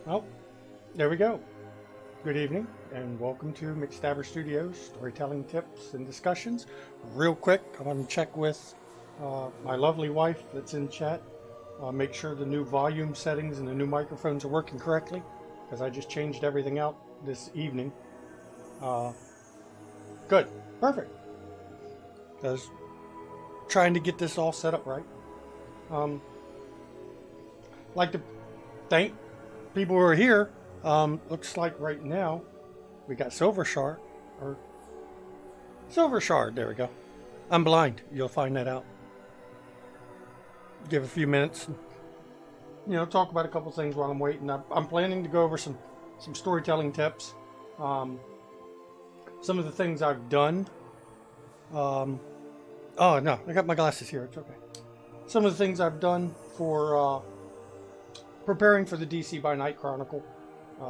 Well, there we go. Good evening and welcome to McStabber Studios storytelling tips and discussions. Real quick, I want to check with my lovely wife that's in chat. Make sure the new volume settings and the new microphones are working correctly because I just changed everything out this evening. Good, perfect. I was trying to get this all set up right. Like to thank people who are here. Looks like right now we got Silver Shard. There we go. I'm blind. You'll find that out. Give a few minutes. And, talk about a couple things while I'm waiting. I'm planning to go over some storytelling tips. Some of the things I've done. Oh no, I got my glasses here. It's okay. Some of the things I've done for preparing for the DC by Night Chronicle.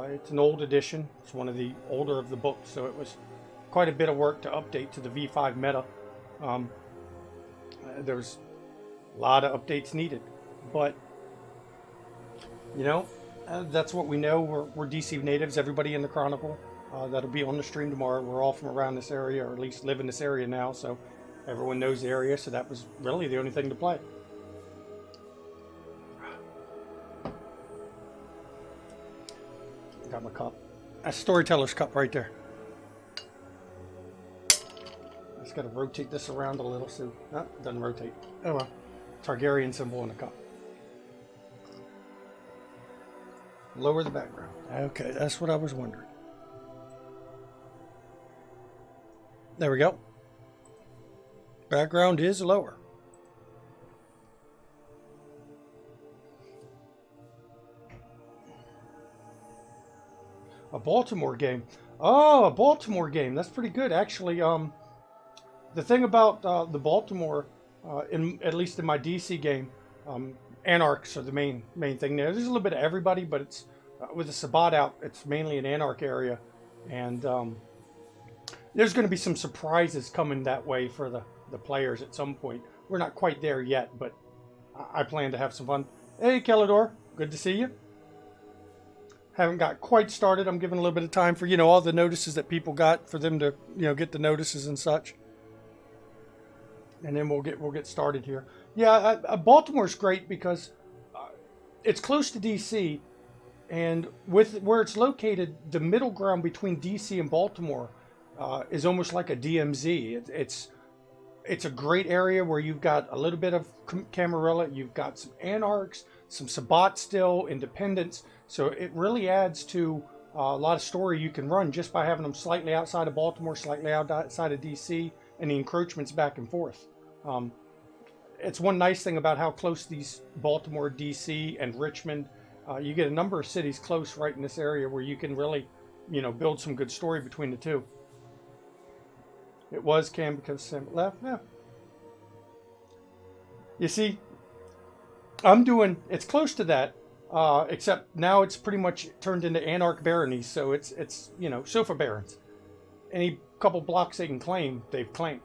It's an old edition. It's one of the older of the books, so it was quite a bit of work to update to the V5 meta. There's a lot of updates needed, but that's what we know. We're DC natives. Everybody in the Chronicle that'll be on the stream tomorrow. We're all from around this area, or at least live in this area now, so everyone knows the area. So that was really the only thing to play. Got my cup. That's Storyteller's cup right there. Just got to rotate this around a little so it doesn't rotate. Oh well. Targaryen symbol in the cup. Lower the background. Okay, that's what I was wondering. There we go. Background is lower. A Baltimore game. Oh, a Baltimore game. That's pretty good, actually. The thing about the Baltimore, at least in my DC game, Anarchs are the main thing there. There's a little bit of everybody, but it's with the Sabbat out, it's mainly an Anarch area, and there's going to be some surprises coming that way for the players at some point. We're not quite there yet, but I plan to have some fun. Hey, Kellador, good to see you. Haven't got quite started. I'm giving a little bit of time for, all the notices that people got for them to, get the notices and such. And then we'll get started here. Yeah, Baltimore's great because it's close to DC, and with where it's located, the middle ground between DC and Baltimore is almost like a DMZ. It's a great area where you've got a little bit of Camarilla, you've got some Anarchs, some Sabbat still, Independents. So it really adds to a lot of story you can run just by having them slightly outside of Baltimore, slightly outside of DC, and the encroachments back and forth. It's one nice thing about how close these Baltimore, DC, and Richmond, you get a number of cities close right in this area where you can really, build some good story between the two. It was Cam because Sam left. Yeah. You see, it's close to that. Except now it's pretty much turned into Anarch baronies, so it's sofa barons. Any couple blocks they can claim, they've claimed.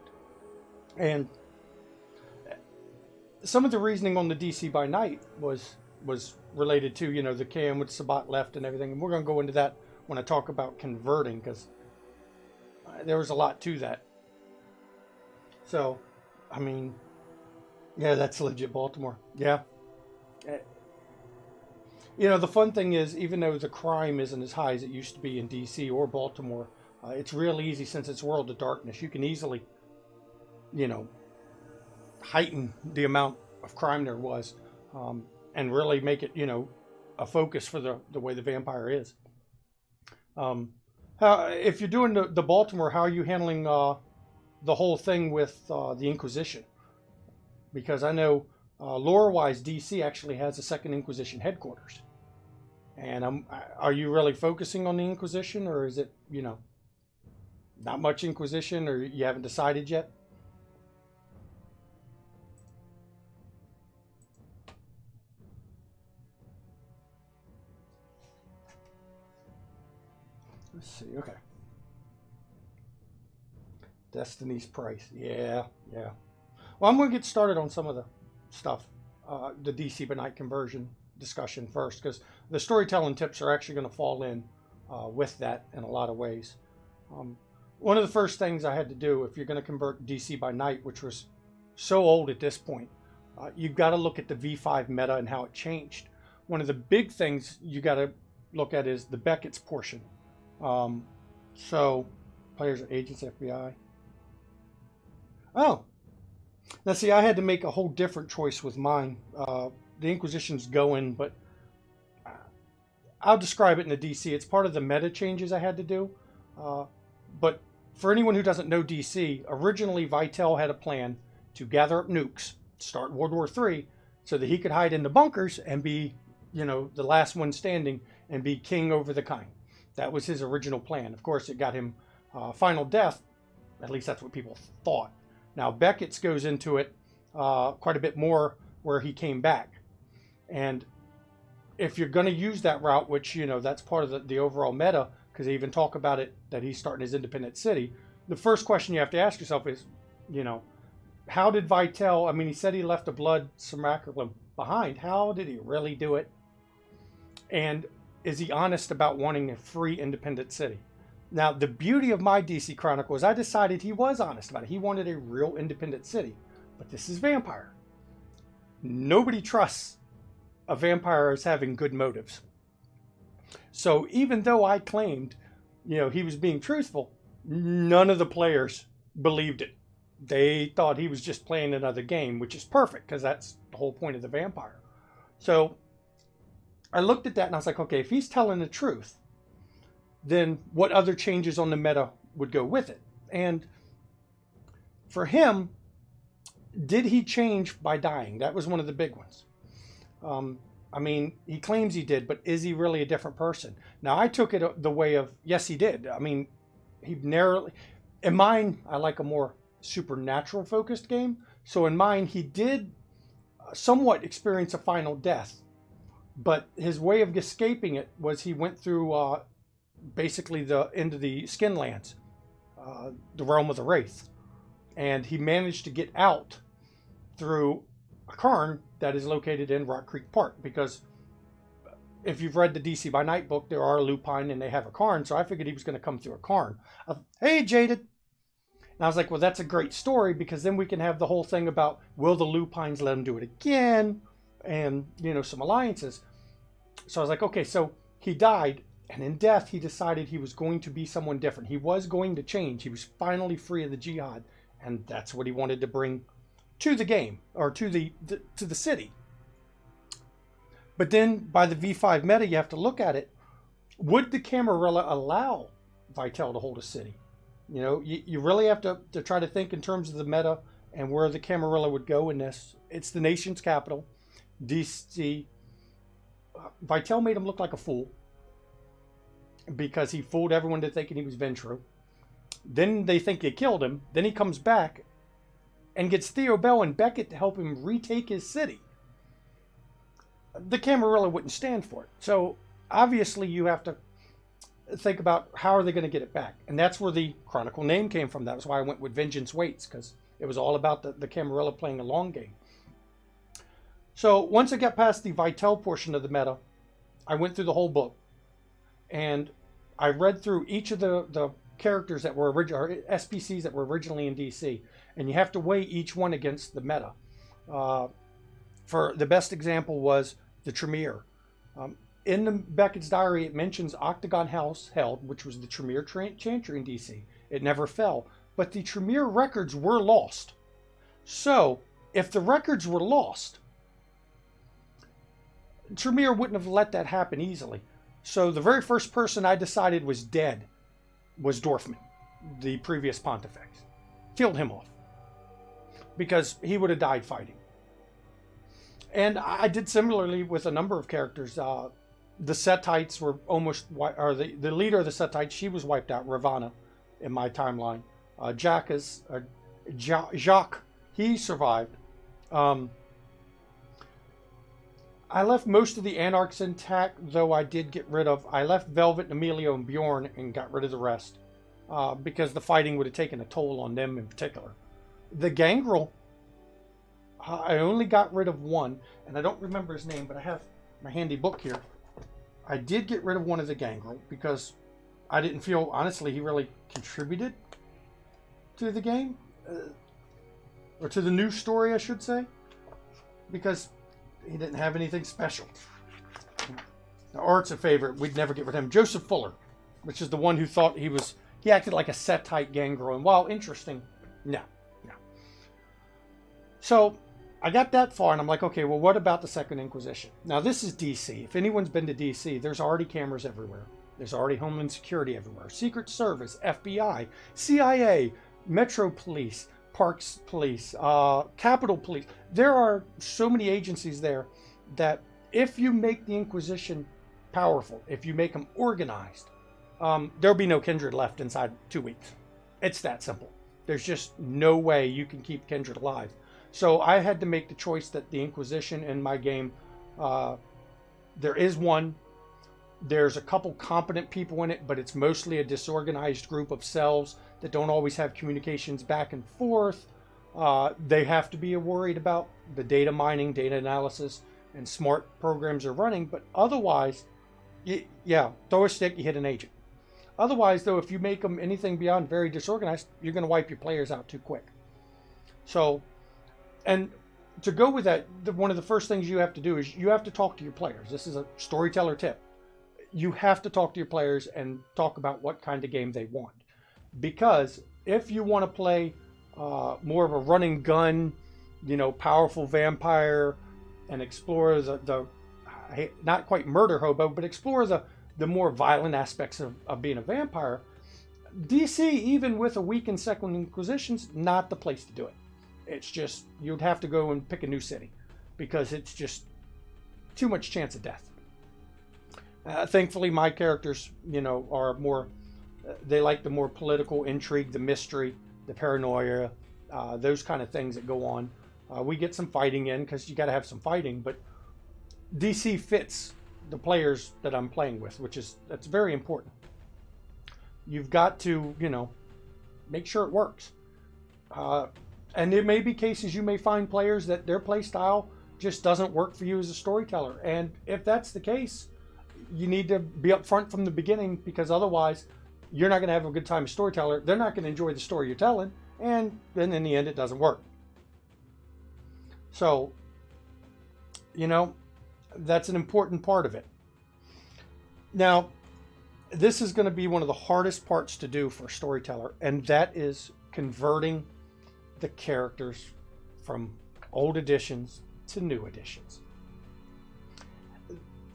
And some of the reasoning on the DC by Night was related to, the Cam with Sabbat left and everything. And we're going to go into that when I talk about converting, because there was a lot to that. So, I mean, yeah, that's legit Baltimore. Yeah. The fun thing is, even though the crime isn't as high as it used to be in DC or Baltimore, it's real easy since it's World of Darkness. You can easily, heighten the amount of crime there was, and really make it, a focus for the way the vampire is. If you're doing the Baltimore, how are you handling the whole thing with the Inquisition? Because I know lore-wise, DC actually has a second Inquisition headquarters. And are you really focusing on the Inquisition, or is it, not much Inquisition, or you haven't decided yet? Let's see, okay. Destiny's Price, yeah. Well, I'm going to get started on some of the stuff, the DC by Night conversion discussion first, because the storytelling tips are actually going to fall in with that in a lot of ways. One of the first things I had to do, if you're going to convert DC by night, which was so old at this point, you've got to look at the V5 meta and how it changed. One of the big things you got to look at is the Beckett's portion. So, players are agents, FBI. Oh, now see, I had to make a whole different choice with mine. The Inquisition's going, but I'll describe it in the DC. It's part of the meta changes I had to do. But for anyone who doesn't know DC, originally Vitel had a plan to gather up nukes, start World War III, so that he could hide in the bunkers and be, you know, the last one standing and be king over the kind. That was his original plan. Of course, it got him final death. At least that's what people thought. Now, Beckett's goes into it quite a bit more where he came back. And if you're going to use that route, which, you know, that's part of the overall meta, because they even talk about it, that he's starting his independent city, the first question you have to ask yourself is, you know, how did Vitel, I mean, he said he left a blood simulacrum behind. How did he really do it? And is he honest about wanting a free independent city? Now, the beauty of my DC Chronicle is I decided he was honest about it. He wanted a real independent city. But this is vampire. Nobody trusts a vampire as having good motives. So even though I claimed, you know, he was being truthful, none of the players believed it. They thought he was just playing another game, which is perfect because that's the whole point of the vampire. So I looked at that and I was like, okay, if he's telling the truth, then what other changes on the meta would go with it? And for him, did he change by dying? That was one of the big ones. I mean, he claims he did, but is he really a different person? Now, I took it the way of, yes, he did. I mean, he narrowly... In mine, I like a more supernatural focused game. So in mine, he did somewhat experience a final death. But his way of escaping it was he went through basically into the Skinlands, the realm of the Wraith. And he managed to get out through a cairn that is located in Rock Creek Park, because if you've read the DC by Night book, there are lupine and they have a cairn, so I figured he was going to come through a cairn. Hey, Jaded! And I was like, well, that's a great story, because then we can have the whole thing about, will the lupines let him do it again? And, you know, some alliances. So I was like, okay, so he died, and in death, he decided he was going to be someone different. He was going to change. He was finally free of the jihad, and that's what he wanted to bring to the game, or to the city. But then by the V5 meta, you have to look at it. Would the Camarilla allow Vitel to hold a city? You know, you really have to try to think in terms of the meta and where the Camarilla would go in this. It's the nation's capital. DC. Vitel made him look like a fool because he fooled everyone to thinking he was Ventru. Then they think they killed him. Then he comes back and gets Theo Bell and Beckett to help him retake his city. The Camarilla wouldn't stand for it. So obviously you have to think about how are they going to get it back. And that's where the Chronicle name came from. That was why I went with Vengeance Waits, because it was all about the Camarilla playing a long game. So once I got past the Vitel portion of the meta, I went through the whole book. And I read through each of the characters that were original, SPCs that were originally in DC. And you have to weigh each one against the meta. For the best example was the Tremere. In the Beckett's diary, it mentions Octagon House held, which was the Tremere Chantry in DC. It never fell. But the Tremere records were lost. So, if the records were lost, Tremere wouldn't have let that happen easily. So the very first person I decided was dead was Dorfman, the previous Pontifex. Killed him off. Because he would have died fighting. And I did similarly with a number of characters. The Setites were almost, or the leader of the Setites, she was wiped out, Ravana, in my timeline. Jacques, he survived. I left most of the Anarchs intact, though I did get rid of, I left Velvet, Emilio, and Bjorn and got rid of the rest. Because the fighting would have taken a toll on them in particular. The Gangrel, I only got rid of one, and I don't remember his name, but I have my handy book here. I did get rid of one of the gangrel because I didn't feel, honestly, he really contributed to the game. Or to the new story, I should say. Because he didn't have anything special. Now, Art's a favorite. We'd never get rid of him. Joseph Fuller, which is the one who thought he acted like a set-type gangrel. And while interesting, no. So I got that far, and I'm like, okay, well, what about the Second Inquisition? Now, this is DC. If anyone's been to DC, there's already cameras everywhere. There's already Homeland Security everywhere. Secret Service, FBI, CIA, Metro Police, Parks Police, Capitol Police. There are so many agencies there that if you make the Inquisition powerful, if you make them organized, there'll be no Kindred left inside 2 weeks. It's that simple. There's just no way you can keep Kindred alive. So I had to make the choice that the Inquisition in my game, there is one. There's a couple competent people in it, but it's mostly a disorganized group of cells that don't always have communications back and forth. They have to be worried about the data mining, data analysis, and smart programs are running. But otherwise, yeah, throw a stick, you hit an agent. Otherwise, though, if you make them anything beyond very disorganized, you're going to wipe your players out too quick. So, and to go with that, one of the first things you have to do is you have to talk to your players. This is a storyteller tip. You have to talk to your players and talk about what kind of game they want. Because if you want to play more of a run and gun, powerful vampire and explore the not quite murder hobo, but explore the more violent aspects of being a vampire, DC, even with a weakened Second Inquisition's not the place to do it. It's just, you'd have to go and pick a new city because it's just too much chance of death. Thankfully, my characters, are more, they like the more political intrigue, the mystery, the paranoia, those kind of things that go on. We get some fighting in because you got to have some fighting, but DC fits the players that I'm playing with, that's very important. You've got to, make sure it works. And there may be cases you may find players that their play style just doesn't work for you as a storyteller. And if that's the case, you need to be upfront from the beginning, because otherwise you're not going to have a good time as a storyteller. They're not going to enjoy the story you're telling. And then in the end, it doesn't work. So, that's an important part of it. Now, this is going to be one of the hardest parts to do for a storyteller, and that is converting the characters from old editions to new editions.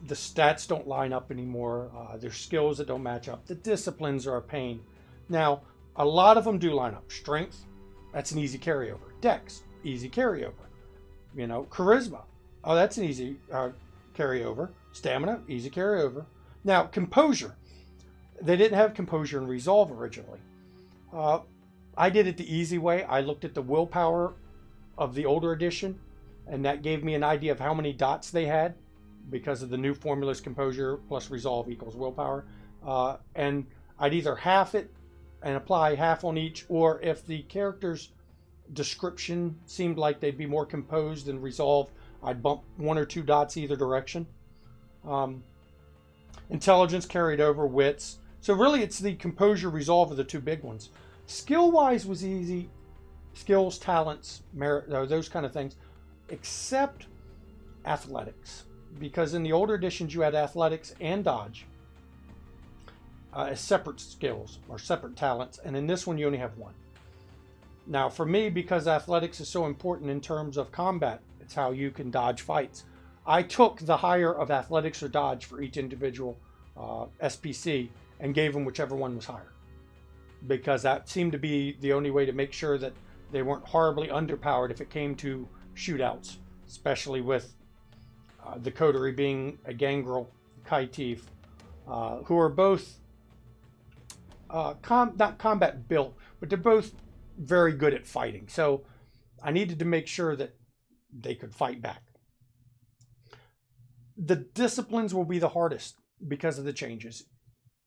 The stats don't line up anymore. There's skills that don't match up. The disciplines are a pain. Now, a lot of them do line up. Strength, that's an easy carryover. Dex, easy carryover. Charisma, oh, that's an easy carryover. Stamina, easy carryover. Now, composure, they didn't have composure and resolve originally. I did it the easy way. I looked at the willpower of the older edition, and that gave me an idea of how many dots they had, because of the new formulas, composure plus resolve equals willpower. And I'd either half it and apply half on each, or if the character's description seemed like they'd be more composed than resolved, I'd bump 1 or 2 dots either direction. Intelligence carried over, wits. So really it's the composure, resolve are the 2 big ones. Skill-wise was easy. Skills, talents, merit, those kind of things, except athletics. Because in the older editions you had athletics and dodge as separate skills or separate talents, and in this one you only have 1. Now for me, because athletics is so important in terms of combat, it's how you can dodge fights, I took the higher of athletics or dodge for each individual SPC and gave them whichever one was higher, because that seemed to be the only way to make sure that they weren't horribly underpowered if it came to shootouts, especially with the coterie being a gangrel, Kaitif, who are both not combat built, but they're both very good at fighting. So I needed to make sure that they could fight back. The disciplines will be the hardest because of the changes.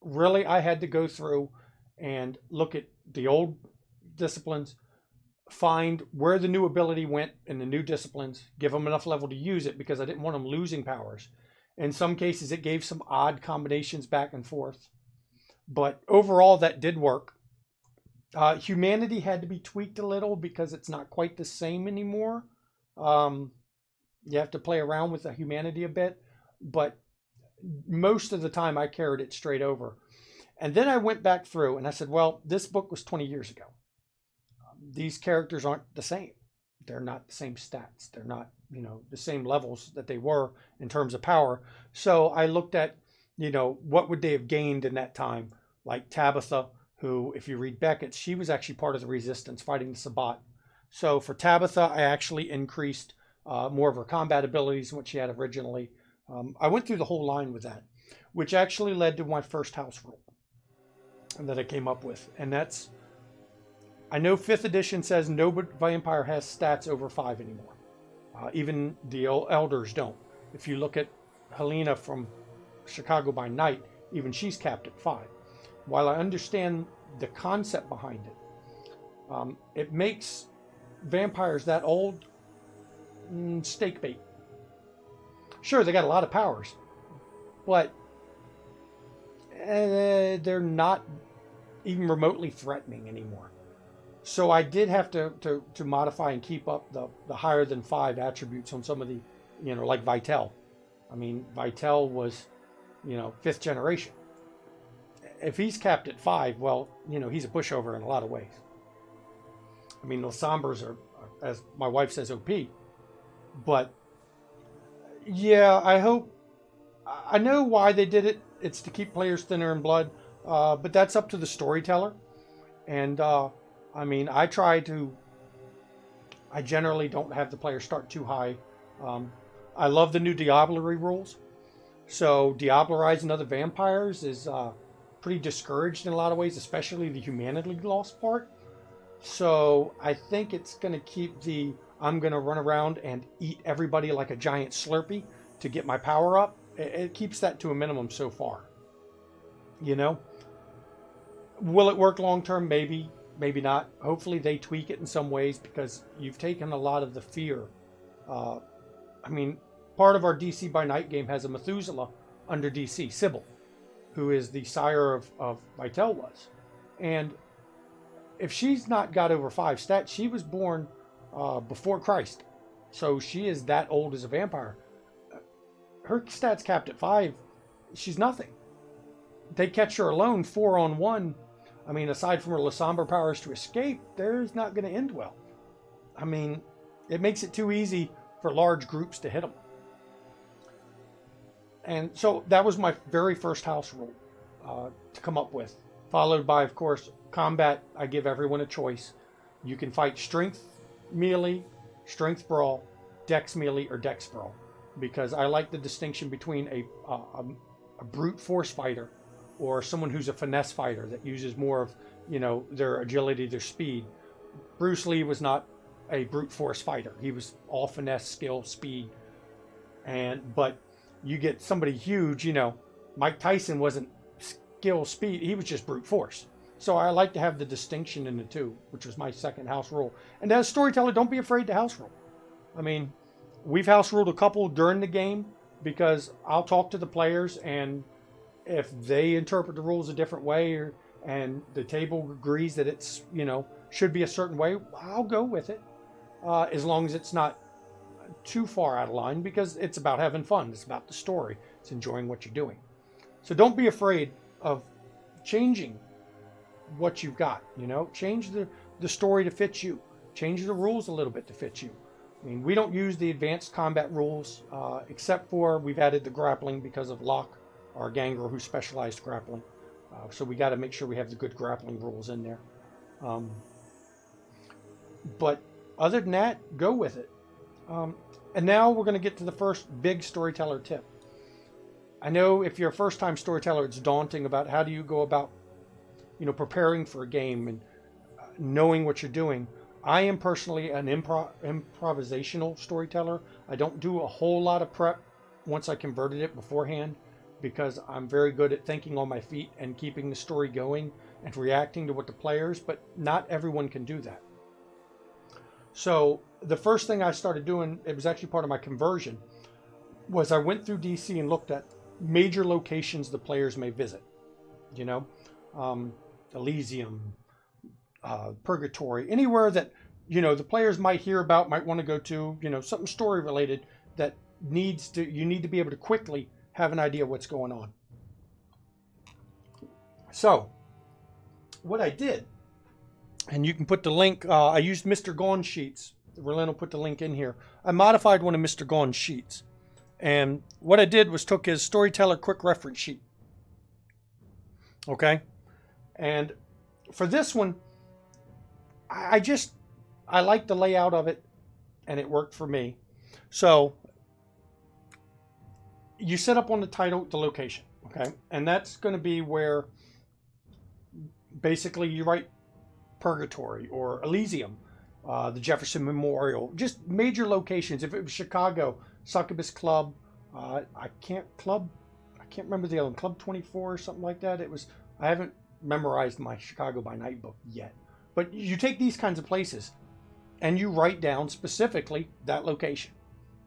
Really, I had to go through and look at the old disciplines, find where the new ability went in the new disciplines, give them enough level to use it because I didn't want them losing powers, In some cases, it gave some odd combinations back and forth. But overall, that did work. Humanity had to be tweaked a little because it's not quite the same anymore. You have to play around with the humanity a bit. But most of the time, I carried it straight over. And then I went back through and I said, well, this book was 20 years ago. These characters aren't the same. They're not the same stats. They're not, the same levels that they were in terms of power. So I looked at, what would they have gained in that time? Like Tabitha, who, if you read Beckett, she was actually part of the resistance fighting the Sabbat. So for Tabitha, I actually increased more of her combat abilities than what she had originally. I went through the whole line with that, which actually led to my first house rule that I came up with. And that's, I know 5th edition says no vampire has stats over 5 anymore. Even the elders don't. If you look at Helena from Chicago by Night, even she's capped at 5. While I understand the concept behind it, it makes vampires that old steak bait. Sure, they got a lot of powers, but they're not even remotely threatening anymore. So I did have to modify and keep up the higher than 5 attributes on some of the, like Vitel. I mean, Vitel was, 5th generation. If he's capped at 5, well, he's a pushover in a lot of ways. I mean, the Sombers are, as my wife says, OP. But, yeah, I know why they did it. It's to keep players thinner in blood. But that's up to the storyteller. And, I generally don't have the player start too high. I love the new Diablerie rules. So Diablerizing other vampires is pretty discouraged in a lot of ways, especially the humanity lost part. So I think it's going to keep I'm going to run around and eat everybody like a giant Slurpee to get my power up. It keeps that to a minimum so far. Will it work long term? Maybe. Maybe not. Hopefully they tweak it in some ways because you've taken a lot of the fear. Part of our DC by Night game has a Methuselah under DC, Sybil, who is the sire of Vitel was. And if she's not got over 5 stats, she was born before Christ. So she is that old as a vampire. Her stats capped at 5, she's nothing. They catch her alone 4-on-1. Aside from her Lasombre powers to escape, there's not going to end well. It makes it too easy for large groups to hit them. And so that was my very first house rule to come up with. Followed by, of course, combat. I give everyone a choice. You can fight strength melee, strength brawl, dex melee, or dex brawl. Because I like the distinction between a brute force fighter or someone who's a finesse fighter that uses more of, their agility, their speed. Bruce Lee was not a brute force fighter. He was all finesse, skill, speed. But you get somebody huge, Mike Tyson wasn't skill, speed. He was just brute force. So I like to have the distinction in the two, which was my second house rule. And as a storyteller, don't be afraid to house rule. We've house ruled a couple during the game because I'll talk to the players, and if they interpret the rules a different way and the table agrees that it's, should be a certain way, I'll go with it. As long as it's not too far out of line, because it's about having fun. It's about the story. It's enjoying what you're doing. So don't be afraid of changing what you've got, change the story to fit you, change the rules a little bit to fit you. We don't use the advanced combat rules, except for we've added the grappling because of Locke, our ganger who specialized grappling. So we got to make sure we have the good grappling rules in there. But other than that, go with it. And now we're going to get to the first big storyteller tip. I know if you're a first-time storyteller, it's daunting about how do you go about, preparing for a game and knowing what you're doing. I am personally an improvisational storyteller. I don't do a whole lot of prep once I converted it beforehand because I'm very good at thinking on my feet and keeping the story going and reacting to what the players, but not everyone can do that. So the first thing I started doing, it was actually part of my conversion. was I went through DC and looked at major locations the players may visit. You know, Elysium, Purgatory, anywhere that, you know, the players might hear about, might want to go to, you know, something story related that you need to be able to quickly have an idea what's going on. So what I did, and you can put the link, I used Mr. Gaughan's sheets. Relin will put the link in here. I modified one of Mr. Gaughan's sheets. And what I did was took his Storyteller quick reference sheet. Okay? And for this one, I like the layout of it, and it worked for me. So you set up on the title the location, okay? And that's going to be where basically you write Purgatory or Elysium, the Jefferson Memorial, just major locations. If it was Chicago, Succubus Club, I can't remember the other one, Club 24 or something like that. I haven't memorized my Chicago by Night book yet. But you take these kinds of places and you write down specifically that location,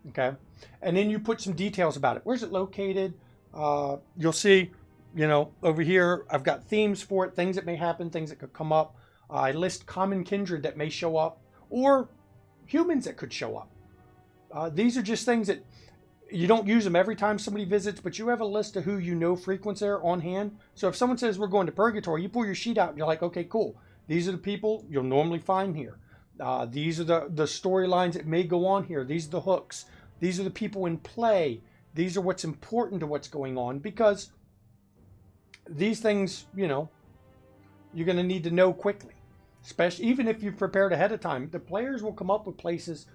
okay? And then you put some details about it. Where's it located? You'll see, you know, over here, I've got themes for it, things that may happen, things that could come up. I list common kindred that may show up, or humans that could show up. These are just things that you don't use them every time somebody visits, but you have a list of who you know frequents there on hand. So if someone says we're going to Purgatory, you pull your sheet out and you're like, okay, cool. These are the people you'll normally find here. These are the storylines that may go on here. These are the hooks. These are the people in play. These are what's important to what's going on, because these things, you know, you're going to need to know quickly. Especially even if you've prepared ahead of time, the players will come up with places,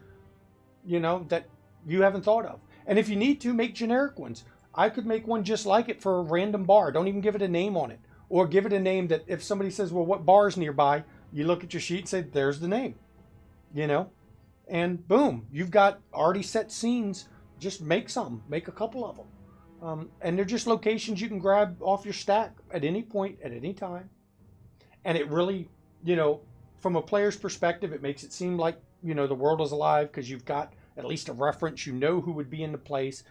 you know, that you haven't thought of. And if you need to, make generic ones. I could make one just like it for a random bar. Don't even give it a name on it. Or give it a name that if somebody says, well, what bar is nearby? You look at your sheet and say, there's the name. You know? And boom, you've got already set scenes. Just make some. Make a couple of them. And they're just locations you can grab off your stack at any point, at any time. And it really, you know, from a player's perspective, it makes it seem like, you know, the world is alive because you've got at least a reference. You know who would be in the place.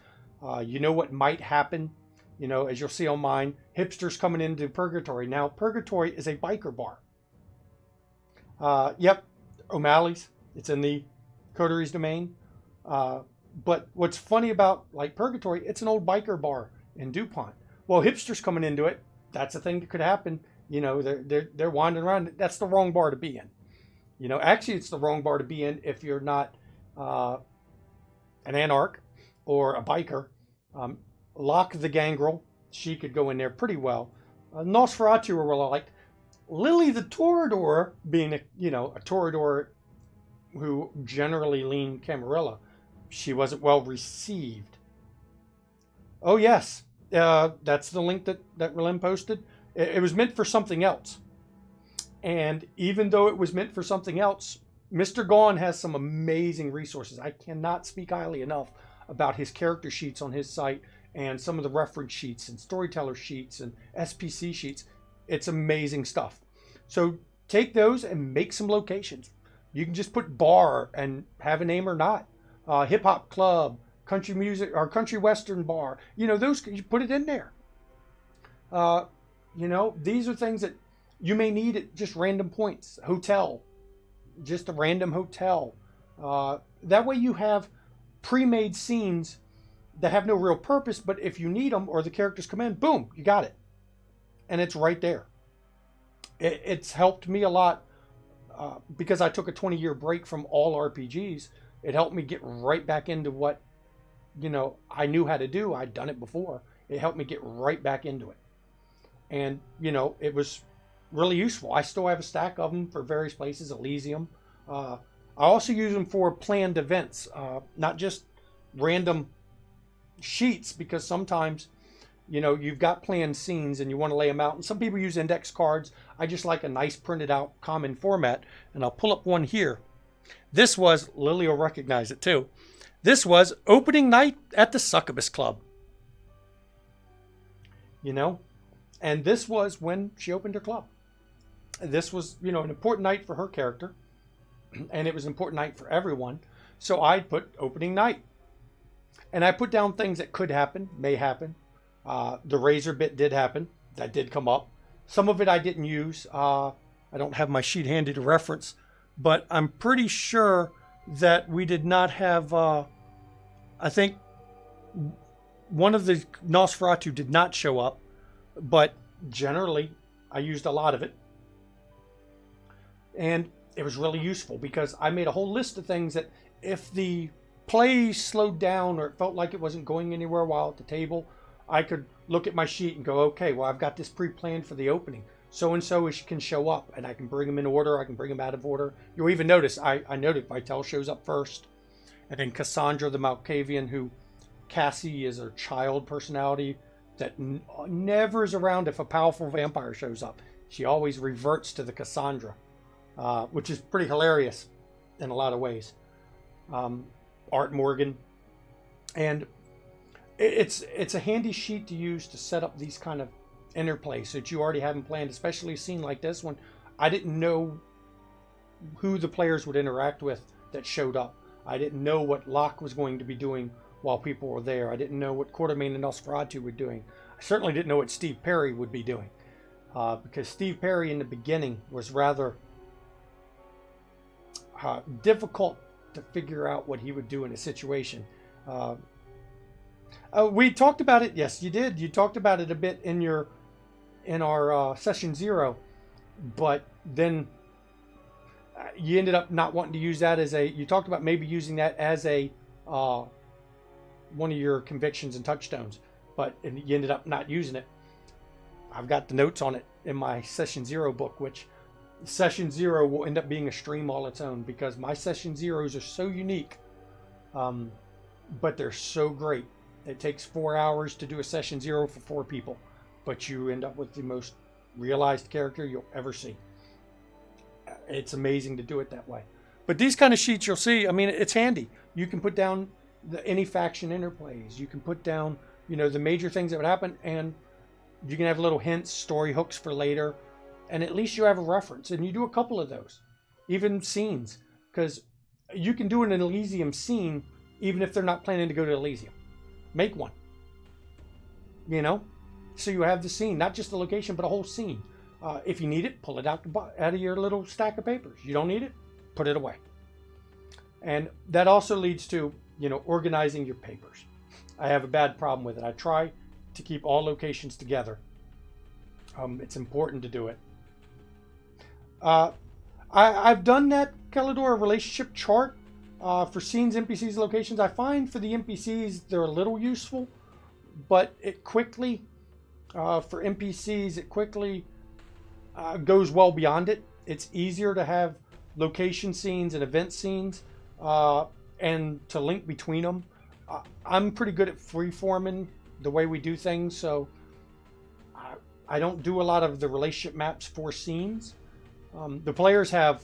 You know what might happen. You know, as you'll see on mine, hipsters coming into Purgatory. Now, Purgatory is a biker bar. Yep, O'Malley's. It's in the Coteries domain. But what's funny about, like, Purgatory, it's an old biker bar in DuPont. Well, hipsters coming into it, that's a thing that could happen. You know, they're wandering around. That's the wrong bar to be in. You know, actually, it's the wrong bar to be in if you're not an anarch or a biker. Locke the Gangrel, she could go in there pretty well. Nosferatu were well liked. Lily the Toreador, being a Toreador who generally leaned Camarilla, she wasn't well received. Oh yes, that's the link that Relin posted. It was meant for something else. And even though it was meant for something else, Mr. Gaughan has some amazing resources. I cannot speak highly enough about his character sheets on his site and some of the reference sheets and storyteller sheets and SPC sheets. It's amazing stuff. So take those and make some locations. You can just put bar and have a name or not. Hip hop club, country music or country western bar. You know, those, you put it in there. You know, these are things that you may need at just random points. Hotel, just a random hotel. That way you have pre-made scenes that have no real purpose, but if you need them or the characters come in, boom, you got it. And it's right there. It's helped me a lot because I took a 20-year break from all RPGs. It helped me get right back into what, you know, I knew how to do. I'd done it before. It helped me get right back into it. And, you know, it was really useful. I still have a stack of them for various places, Elysium. I also use them for planned events, not just random sheets, because sometimes, you know, you've got planned scenes and you want to lay them out. And some people use index cards. I just like a nice printed out common format. And I'll pull up one here. This was, Lily will recognize it too. This was opening night at the Succubus Club. You know, and this was when she opened her club. This was, you know, an important night for her character. And it was an important night for everyone. So I put opening night. And I put down things that could happen, may happen. The razor bit did happen. That did come up. Some of it I didn't use. I don't have my sheet handy to reference, but I'm pretty sure that we did not have, I think one of the Nosferatu did not show up, but generally I used a lot of it. And it was really useful because I made a whole list of things that if the play slowed down or it felt like it wasn't going anywhere while at the table, I could look at my sheet and go, okay, well, I've got this pre-planned for the opening. So-and-so can show up, and I can bring them in order. I can bring them out of order. You'll even notice, I noted Vitel shows up first. And then Cassandra the Malkavian, who Cassie is a child personality that never is around if a powerful vampire shows up. She always reverts to the Cassandra, which is pretty hilarious in a lot of ways. Art Morgan. And it's a handy sheet to use to set up these kind of interplays that you already haven't planned, especially a scene like this one. I didn't know who the players would interact with that showed up. I didn't know what Locke was going to be doing while people were there. I didn't know what Quartermain and Nosferatu were doing. I certainly didn't know what Steve Perry would be doing, because Steve Perry in the beginning was rather difficult to figure out what he would do in a situation. We talked about it. Yes, you did. You talked about it a bit in our session 0, but then you ended up not wanting to use that as a. You talked about maybe using that as a one of your convictions and touchstones, but you ended up not using it. I've got the notes on it in my session 0 book, which session 0 will end up being a stream all its own because my session 0s are so unique, but they're so great. It takes 4 hours to do a session 0 for 4 people, but you end up with the most realized character you'll ever see. It's amazing to do it that way. But these kind of sheets you'll see, I mean, it's handy. You can put down any faction interplays. You can put down, the major things that would happen, and you can have little hints, story hooks for later, and at least you have a reference. And you do a couple of those, even scenes, because you can do an Elysium scene even if they're not planning to go to Elysium. Make one, so you have the scene, not just the location, but a whole scene. If you need it, pull it out of your little stack of papers. You don't need it, put it away. And that also leads to, organizing your papers. I have a bad problem with it. I try to keep all locations together. It's important to do it. I've done that Calidora relationship chart for scenes, NPCs, locations. I find for the NPCs, they're a little useful, but it quickly, for NPCs, it quickly goes well beyond it. It's easier to have location scenes and event scenes and to link between them. I'm pretty good at freeforming the way we do things, so I don't do a lot of the relationship maps for scenes. The players have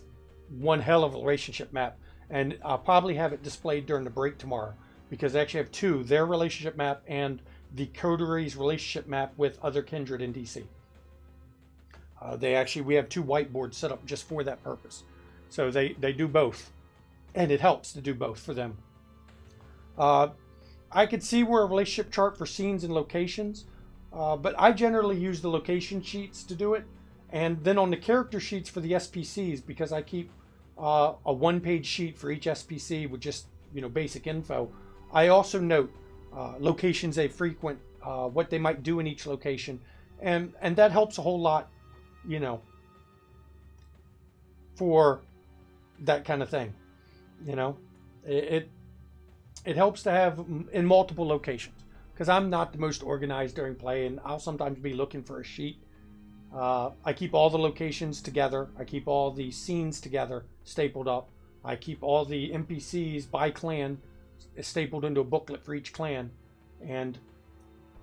one hell of a relationship map, and I'll probably have it displayed during the break tomorrow because they actually have 2, their relationship map and the Coteries relationship map with other kindred in DC. We have 2 whiteboards set up just for that purpose. So they do both, and it helps to do both for them. I could see where a relationship chart for scenes and locations, but I generally use the location sheets to do it. And then on the character sheets for the SPCs, because I keep a 1-page sheet for each SPC with just, basic info, I also note locations they frequent, what they might do in each location. And that helps a whole lot, for that kind of thing. It helps to have in multiple locations, because I'm not the most organized during play, and I'll sometimes be looking for a sheet. I keep all the locations together. I keep all the scenes together, stapled up. I keep all the NPCs by clan stapled into a booklet for each clan. And,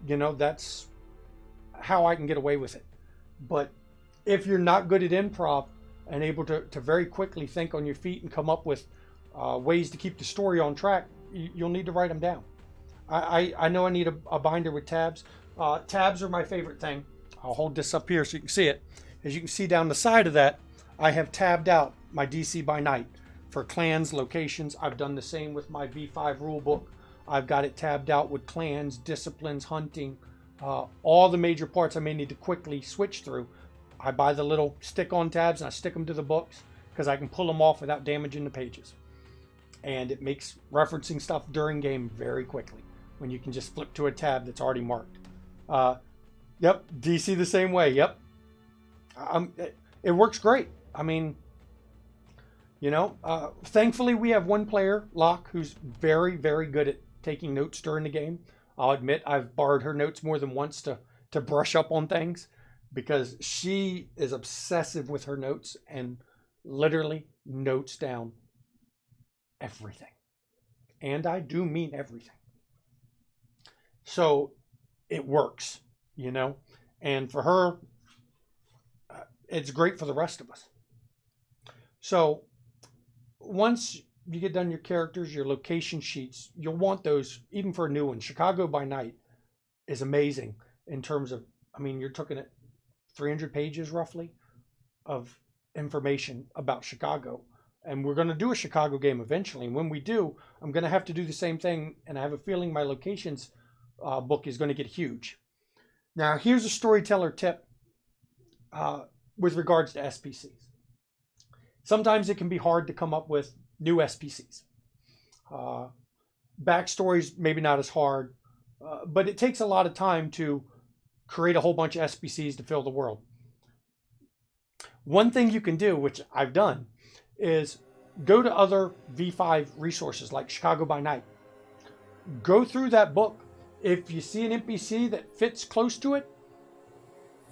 that's how I can get away with it. But if you're not good at improv and able to very quickly think on your feet and come up with ways to keep the story on track, you'll need to write them down. I know I need a binder with tabs. Tabs are my favorite thing. I'll hold this up here so you can see it. As you can see down the side of that, I have tabbed out my DC by night for clans, locations. I've done the same with my V5 rule book. I've got it tabbed out with clans, disciplines, hunting, all the major parts I may need to quickly switch through. I buy the little stick-on tabs and I stick them to the books because I can pull them off without damaging the pages. And it makes referencing stuff during game very quickly when you can just flip to a tab that's already marked. Yep, DC the same way. Yep. It works great. I mean, you know, thankfully we have one player, Locke, who's very, very good at taking notes during the game. I'll admit I've borrowed her notes more than once to brush up on things because she is obsessive with her notes and literally notes down everything. And I do mean everything. So it works, you know, and for her, it's great for the rest of us. So once you get done your characters, your location sheets, you'll want those even for a new one. Chicago by Night is amazing in terms of, I mean, you're looking at 300 pages roughly of information about Chicago. And we're going to do a Chicago game eventually. And when we do, I'm going to have to do the same thing. And I have a feeling my locations book is going to get huge. Now, here's a storyteller tip with regards to SPCs. Sometimes it can be hard to come up with new SPCs. Backstories, maybe not as hard, but it takes a lot of time to create a whole bunch of SPCs to fill the world. One thing you can do, which I've done, is go to other V5 resources like Chicago by Night. Go through that book. If you see an NPC that fits close to it,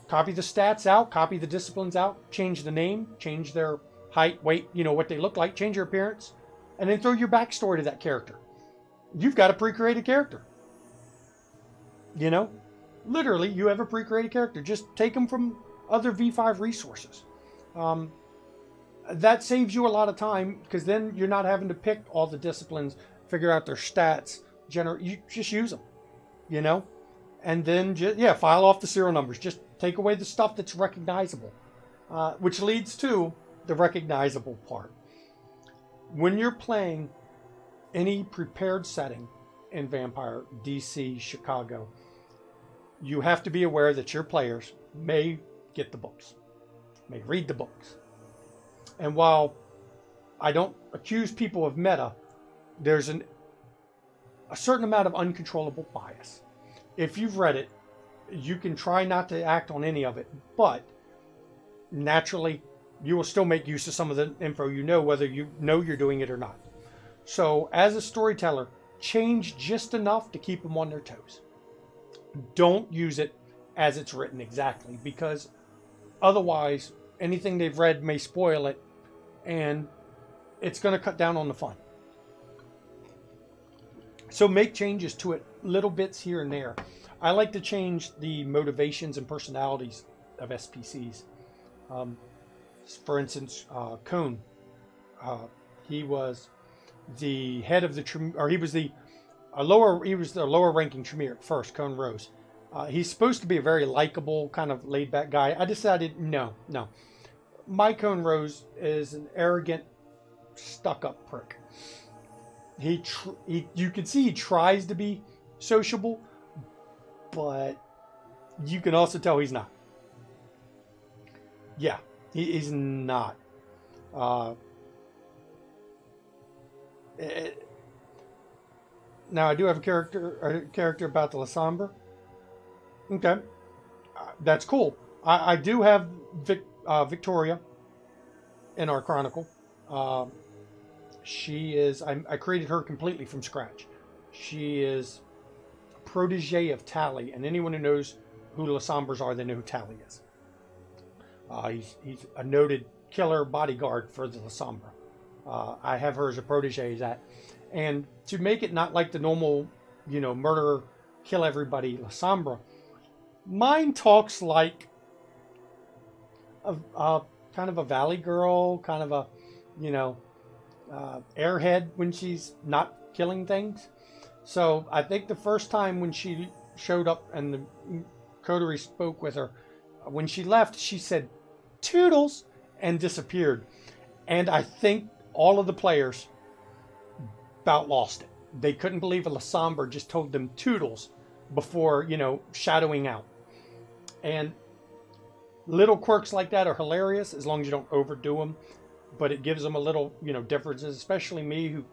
copy the stats out, copy the disciplines out, change the name, change their height, weight, you know, what they look like, change their appearance, and then throw your backstory to that character. You've got a pre-created character. You know, literally, you have a pre-created character. Just take them from other V5 resources. That saves you a lot of time because then you're not having to pick all the disciplines, figure out their stats, you just use them, you know, and then just, file off the serial numbers. Just take away the stuff that's recognizable, which leads to the recognizable part. When you're playing any prepared setting in Vampire, DC, Chicago, you have to be aware that your players may get the books, may read the books. And while I don't accuse people of meta, there's a certain amount of uncontrollable bias. If you've read it, you can try not to act on any of it, but naturally, you will still make use of some of the info you know, whether you know you're doing it or not. So as a storyteller, change just enough to keep them on their toes. Don't use it as it's written exactly, because otherwise anything they've read may spoil it, and it's going to cut down on the fun. So make changes to it, little bits here and there. I like to change the motivations and personalities of SPCs. For instance, Cone. He was the head of the, or he was the lower ranking Tremere at first, Cone Rose. He's supposed to be a very likable, kind of laid back guy. I decided, no. My Cone Rose is an arrogant, stuck up prick. You can see he tries to be sociable, but you can also tell he's not. Yeah, he's not. Now I do have a character about the Lasombra. Okay, that's cool. I do have Victoria in our chronicle. She is. I created her completely from scratch. She is a protege of Tally, and anyone who knows who Lasombras are, they know who Tally is. He's a noted killer bodyguard for the Lasombra. I have her as a protege as that. And to make it not like the normal, murderer, kill everybody Lasombra, mine talks like a kind of a valley girl, kind of a, airhead when she's not killing things. So I think the first time when she showed up and the coterie spoke with her, when she left, she said, "Toodles," and disappeared. And I think all of the players about lost it. they couldn't believe a Lasombre just told them toodles before, shadowing out. And little quirks like that are hilarious as long as you don't overdo them. But it gives them a little, differences, especially me, who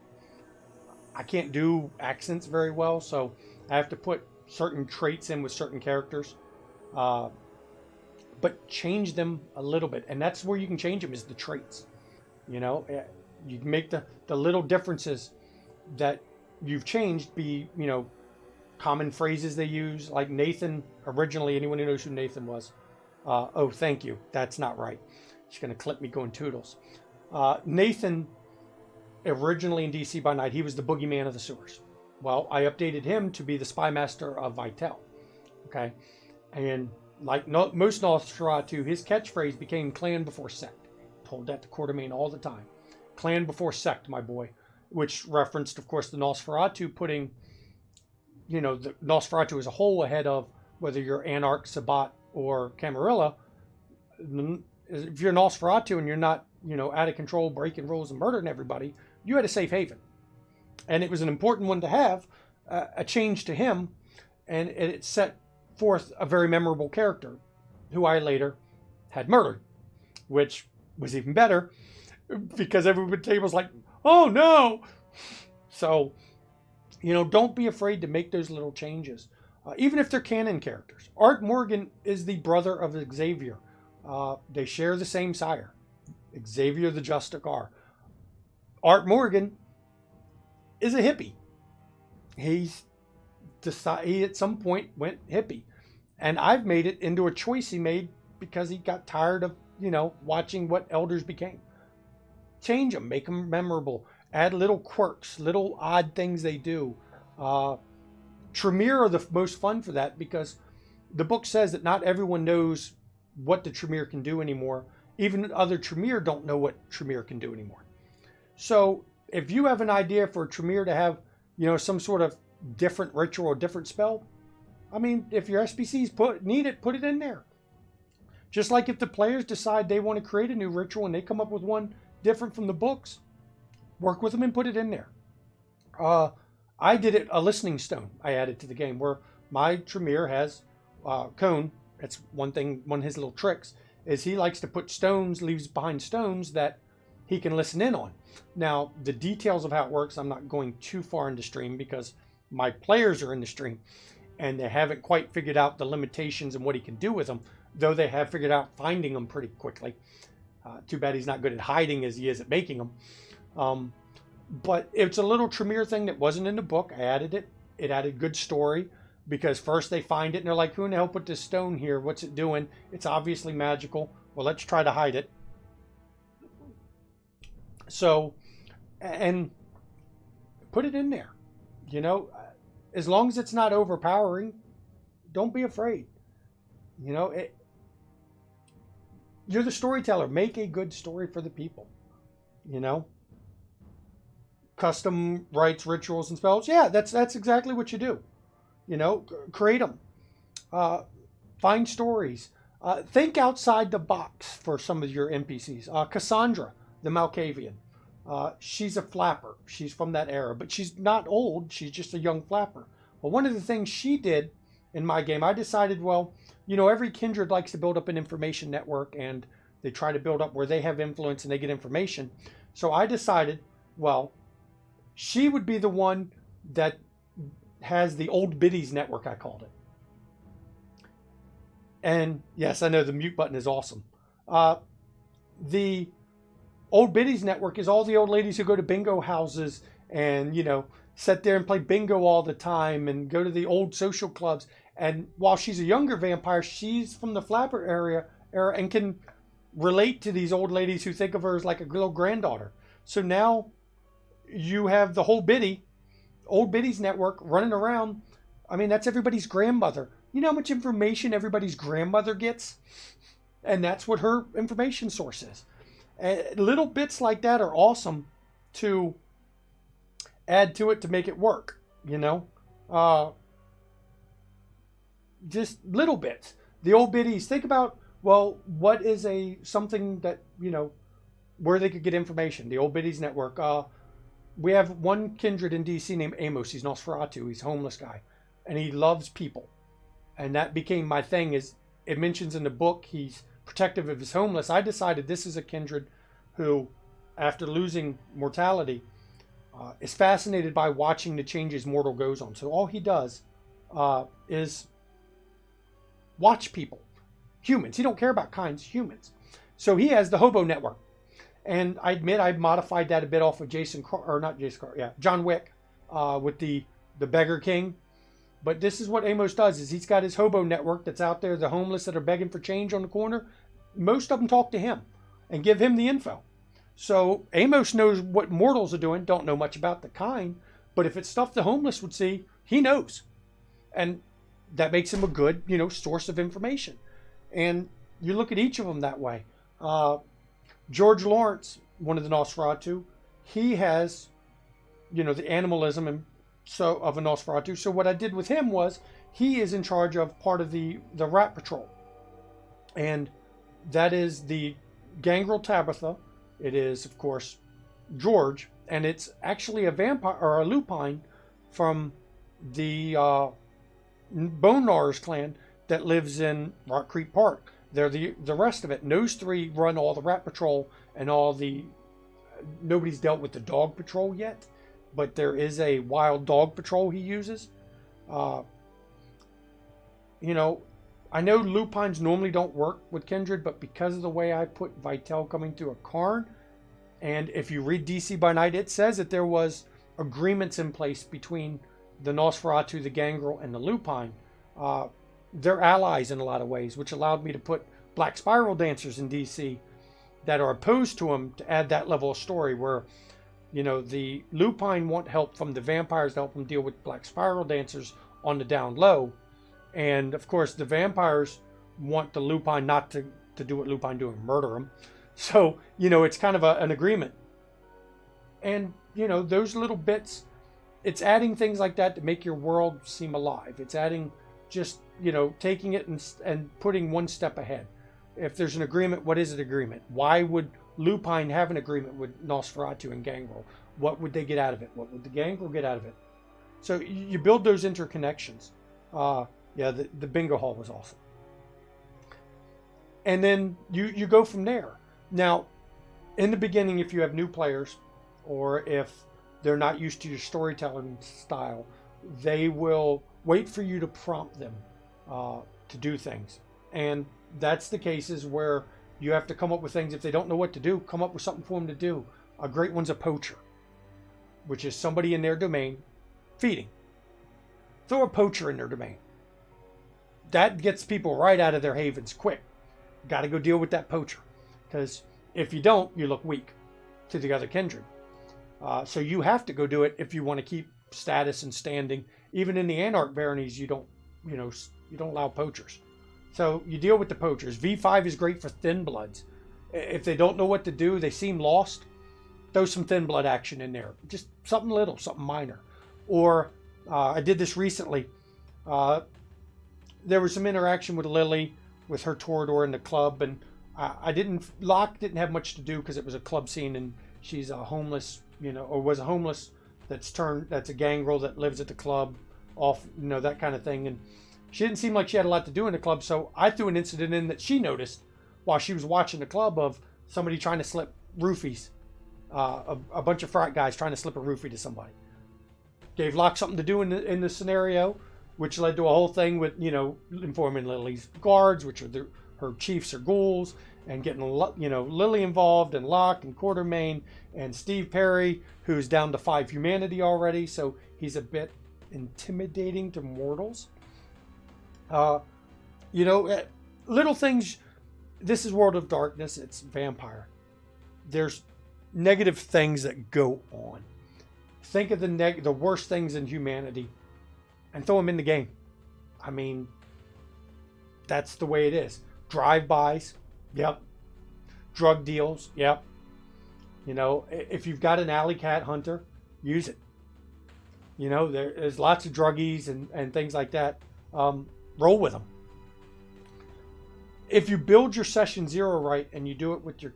I can't do accents very well. So I have to put certain traits in with certain characters. But change them a little bit. And that's where you can change them, is the traits. You can make the little differences that you've changed be, common phrases they use. Like Nathan, originally, anyone who knows who Nathan was, oh, thank you. That's not right. She's going to clip me going toodles. Nathan, originally in DC by Night, he was the boogeyman of the sewers. Well, I updated him to be the spy master of Vitel. Okay. And like most Nosferatu, his catchphrase became clan before sect. Told that to Quartermain all the time. Clan before sect, my boy. Which referenced, of course, the Nosferatu putting, the Nosferatu as a whole ahead of whether you're Anarch, Sabbat, or Camarilla. If you're Nosferatu and you're not, out of control, breaking rules and murdering everybody, you had a safe haven. And it was an important one to have, a change to him, and it set forth a very memorable character who I later had murdered, which was even better because everybody at the table was like, oh no. So, don't be afraid to make those little changes, even if they're canon characters. Art Morgan is the brother of Xavier. They share the same sire, Xavier the Justicar. Art Morgan is a hippie. He at some point went hippie, and I've made it into a choice he made because he got tired of watching what elders became. Change them, make them memorable, add little quirks, little odd things they do. Tremere are the most fun for that because the book says that not everyone knows what the Tremere can do anymore. Even other Tremere don't know what Tremere can do anymore. So if you have an idea for a Tremere to have, some sort of different ritual or different spell, I mean, if your SPCs need it, put it in there. Just like if the players decide they want to create a new ritual and they come up with one different from the books, work with them and put it in there. I did it, a listening stone I added to the game where my Tremere has Cone. That's one of his little tricks, is he likes to put leaves behind stones that he can listen in on. Now, the details of how it works, I'm not going too far into stream because my players are in the stream and they haven't quite figured out the limitations and what he can do with them, though they have figured out finding them pretty quickly. Too bad he's not good at hiding as he is at making them. But it's a little Tremere thing that wasn't in the book. I added it. It added good story because first they find it and they're like, who in the hell put this stone here? What's it doing? It's obviously magical. Well, let's try to hide it. So, and put it in there. As long as it's not overpowering, don't be afraid. You're the storyteller. Make a good story for the people. Custom rites, rituals, and spells. Yeah, that's exactly what you do. Create them. Find stories. Think outside the box for some of your NPCs. Cassandra, the Malkavian. She's a flapper. She's from that era, but she's not old. She's just a young flapper. Well, one of the things she did in my game, I decided, every kindred likes to build up an information network and they try to build up where they have influence and they get information. So I decided, she would be the one that has the old biddies network, I called it. And yes, I know the mute button is awesome. The old biddies network is all the old ladies who go to bingo houses and, sit there and play bingo all the time and go to the old social clubs. And while she's a younger vampire, she's from the flapper era and can relate to these old ladies who think of her as like a little granddaughter. So now you have the whole old biddies network running around. I mean, that's everybody's grandmother. You know how much information everybody's grandmother gets? And that's what her information source is. Little bits like that are awesome to add to it to make it work, just little bits. The old biddies, think about, what is something that, where they could get information? The old biddies network. we have one kindred in DC named Amos. He's Nosferatu. He's a homeless guy, and he loves people. And that became my thing. Is it mentions in the book he's protective of his homeless. I decided this is a kindred who, after losing mortality, is fascinated by watching the changes mortal goes on. So all he does is watch people, humans. He don't care about kinds, humans. So he has the hobo network. And I admit I modified that a bit off of John Wick with the Beggar King. But this is what Amos does, is he's got his hobo network that's out there, the homeless that are begging for change on the corner. Most of them talk to him and give him the info. So Amos knows what mortals are doing, don't know much about the kind, but if it's stuff the homeless would see, he knows. And that makes him a good, source of information. And you look at each of them that way. George Lawrence, one of the Nosferatu, he has, the animalism and of a Nosferatu. So what I did with him was he is in charge of part of the Rat Patrol. And that is the Gangrel Tabitha. It is, of course, George. And it's actually a vampire or a lupine from the Bone Gnawers clan that lives in Rock Creek Park. They're the rest of it. And those three run all the Rat Patrol and all the... Nobody's dealt with the Dog Patrol yet. But there is a wild dog patrol he uses. I know lupines normally don't work with kindred, but because of the way I put Vitel coming through a Karn, and if you read DC by Night, it says that there was agreements in place between the Nosferatu, the Gangrel, and the lupine. They're allies in a lot of ways, which allowed me to put Black Spiral Dancers in DC that are opposed to them to add that level of story where... the lupine want help from the vampires to help them deal with Black Spiral Dancers on the down low. And, of course, the vampires want the lupine not to do what lupine do and murder them. So, it's kind of an agreement. And, those little bits, it's adding things like that to make your world seem alive. It's adding just, taking it and putting one step ahead. If there's an agreement, what is an agreement? Why would lupine have an agreement with Nosferatu and Gangrel? What would they get out of it? What would the Gangrel get out of it? So you build those interconnections. The bingo hall was awesome. And then you go from there. Now, in the beginning, if you have new players, or if they're not used to your storytelling style, they will wait for you to prompt them to do things. And that's the cases where you have to come up with things. If they don't know what to do, come up with something for them to do. A great one's a poacher, which is somebody in their domain feeding. Throw a poacher in their domain. That gets people right out of their havens quick. Got to go deal with that poacher. Because if you don't, you look weak to the other kindred. So you have to go do it if you want to keep status and standing. Even in the Anarch baronies, you don't allow poachers. So you deal with the poachers. V5 is great for thin bloods. If they don't know what to do, they seem lost, throw some thin blood action in there. Just something little, something minor. Or I did this recently. There was some interaction with Lily, with her Toreador in the club, and Locke didn't have much to do because it was a club scene, and she's a homeless, or was a homeless that's a gangrel that lives at the club, that kind of thing. And she didn't seem like she had a lot to do in the club, so I threw an incident in that she noticed while she was watching the club of somebody trying to slip roofies. A bunch of frat guys trying to slip a roofie to somebody. Gave Locke something to do in the scenario, which led to a whole thing with, informing Lily's guards, which are her chiefs or ghouls, and getting, Lily involved, and Locke and Quartermain, and Steve Perry, who's down to 5 humanity already, so he's a bit intimidating to mortals. Little things. This is World of Darkness. It's vampire. There's negative things that go on. Think of the worst things in humanity and throw them in the game. I mean, that's the way it is. Drive-bys. Yep. Drug deals. Yep. If you've got an alley cat hunter, use it. There's lots of druggies and things like that. Roll with them. If you build your session 0 right and you do it with your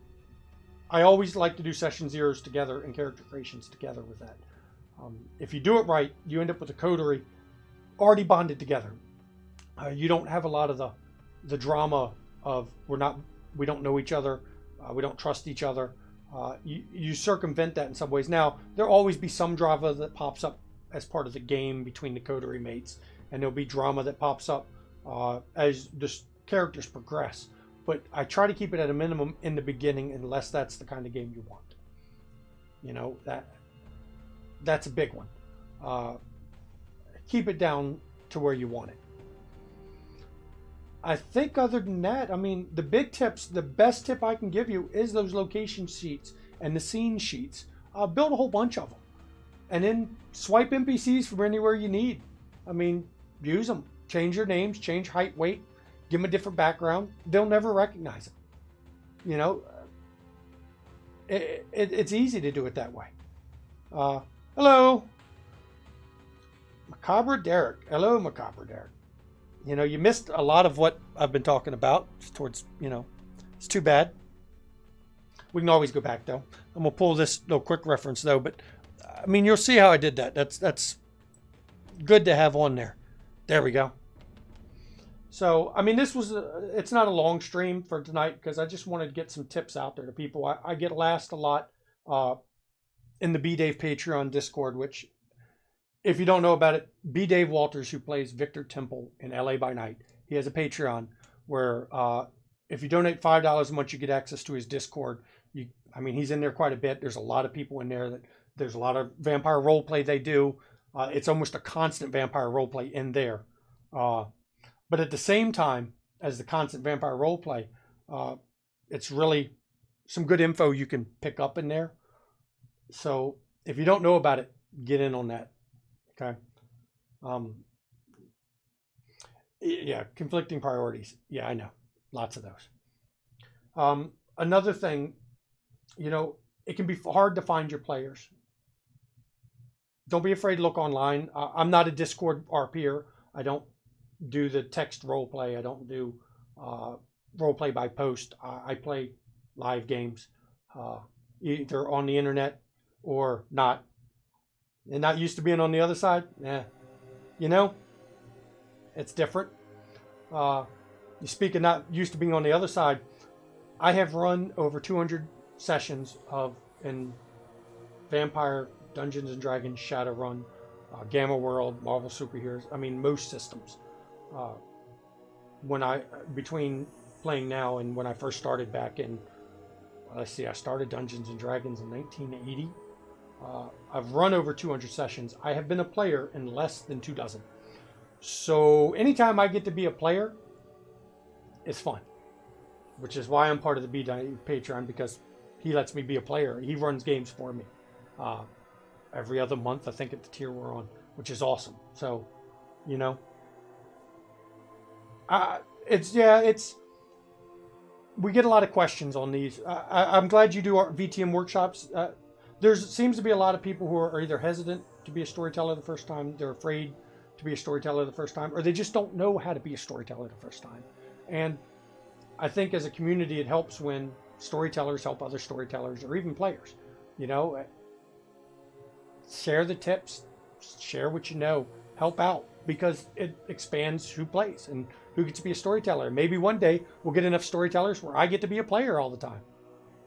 I always like to do session zeros together and character creations together with that. If you do it right, you end up with a coterie already bonded together. You don't have a lot of the drama of we don't know each other, we don't trust each other. You circumvent that in some ways. Now, there'll always be some drama that pops up as part of the game between the coterie mates, and there'll be drama that pops up as the characters progress. But I try to keep it at a minimum in the beginning, unless that's the kind of game you want. You know, that's a big one. Keep it down to where you want it. I think other than that, I mean, the big tips, the best tip I can give you is those location sheets and the scene sheets. Build a whole bunch of them. And then swipe NPCs from anywhere you need. I mean, use them. Change your names, change height, weight, give them a different background. They'll never recognize it. You know, it's easy to do it that way. Hello. Macabre Derek. Hello, Macabre Derek. You know, you missed a lot of what I've been talking about towards, you know, it's too bad. We can always go back, though. I'm going to pull this little quick reference, though. But, I mean, you'll see how I did that. That's good to have on there. There we go. So, I mean, it's not a long stream for tonight because I just wanted to get some tips out there to people. I get asked a lot in the B. Dave Patreon Discord, which, if you don't know about it, B. Dave Walters, who plays Victor Temple in LA by Night, he has a Patreon where if you donate $5 a month, you get access to his Discord. I mean, he's in there quite a bit. There's a lot of people in there. There's a lot of vampire roleplay they do. It's almost a constant vampire roleplay in there. But at the same time as the constant vampire roleplay, it's really some good info you can pick up in there. So if you don't know about it, get in on that. Okay. Yeah, conflicting priorities. Yeah, I know. Lots of those. Another thing, you know, it can be hard to find your players. Don't be afraid to look online. I'm not a Discord RPer. I don't do the text role play. I don't do role play by post. I play live games, either on the internet or not. And not used to being on the other side. Yeah, you know, it's different. You speak of not used to being on the other side. I have run over 200 sessions in Vampire, Dungeons and Dragons, Shadowrun, Gamma World, Marvel Superheroes. I mean, most systems. Between playing now and when I first started back in, let's see, I started Dungeons and Dragons in 1980. I've run over 200 sessions. I have been a player in less than 2 dozen. So anytime I get to be a player, it's fun. Which is why I'm part of the B Patreon, because he lets me be a player. He runs games for me. Every other month, I think, at the tier we're on, which is awesome. So, you know, we get a lot of questions on these. I'm glad you do our VTM workshops. There seems to be a lot of people who are either hesitant to be a storyteller the first time, they're afraid to be a storyteller the first time, or they just don't know how to be a storyteller the first time. And I think as a community, it helps when storytellers help other storytellers or even players. You know, share the tips, share what you know, help out, because it expands who plays and who gets to be a storyteller. Maybe one day we'll get enough storytellers where I get to be a player all the time,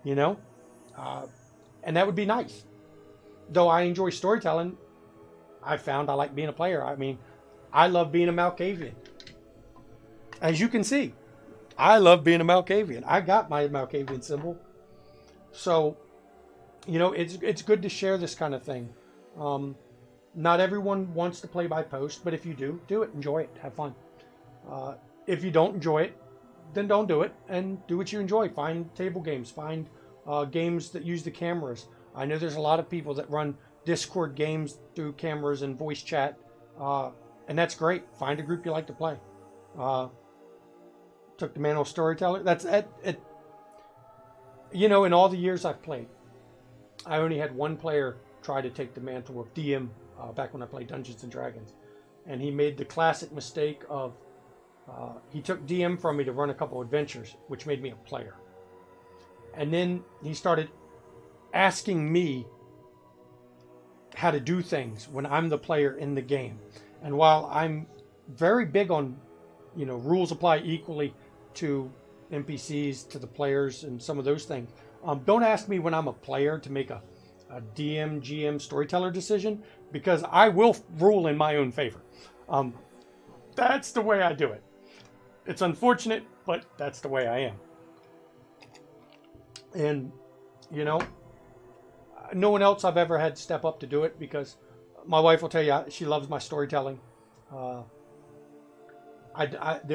you know? And that would be nice. Though I enjoy storytelling, I found I like being a player. I mean, I love being a Malkavian. As you can see, I love being a Malkavian. I got my Malkavian symbol. So, you know, it's good to share this kind of thing. Not everyone wants to play by post, but if you do it, enjoy it, have fun. If you don't enjoy it, then don't do it, and do what you enjoy. Find table games, find games that use the cameras. I know there's a lot of people that run Discord games through cameras and voice chat, and that's great. Find a group you like to play. Took the mantle of storyteller. That's it. You know, in all the years I've played, I only had one player try to take the mantle of DM back when I played Dungeons and Dragons, and he made the classic mistake of he took DM from me to run a couple adventures, which made me a player. And then he started asking me how to do things when I'm the player in the game. And while I'm very big on, rules apply equally to NPCs, to the players, and some of those things, don't ask me when I'm a player to make a DM, GM, storyteller decision, because I will rule in my own favor. That's the way I do it. It's unfortunate, but that's the way I am. And, no one else I've ever had step up to do it, because my wife will tell you she loves my storytelling. The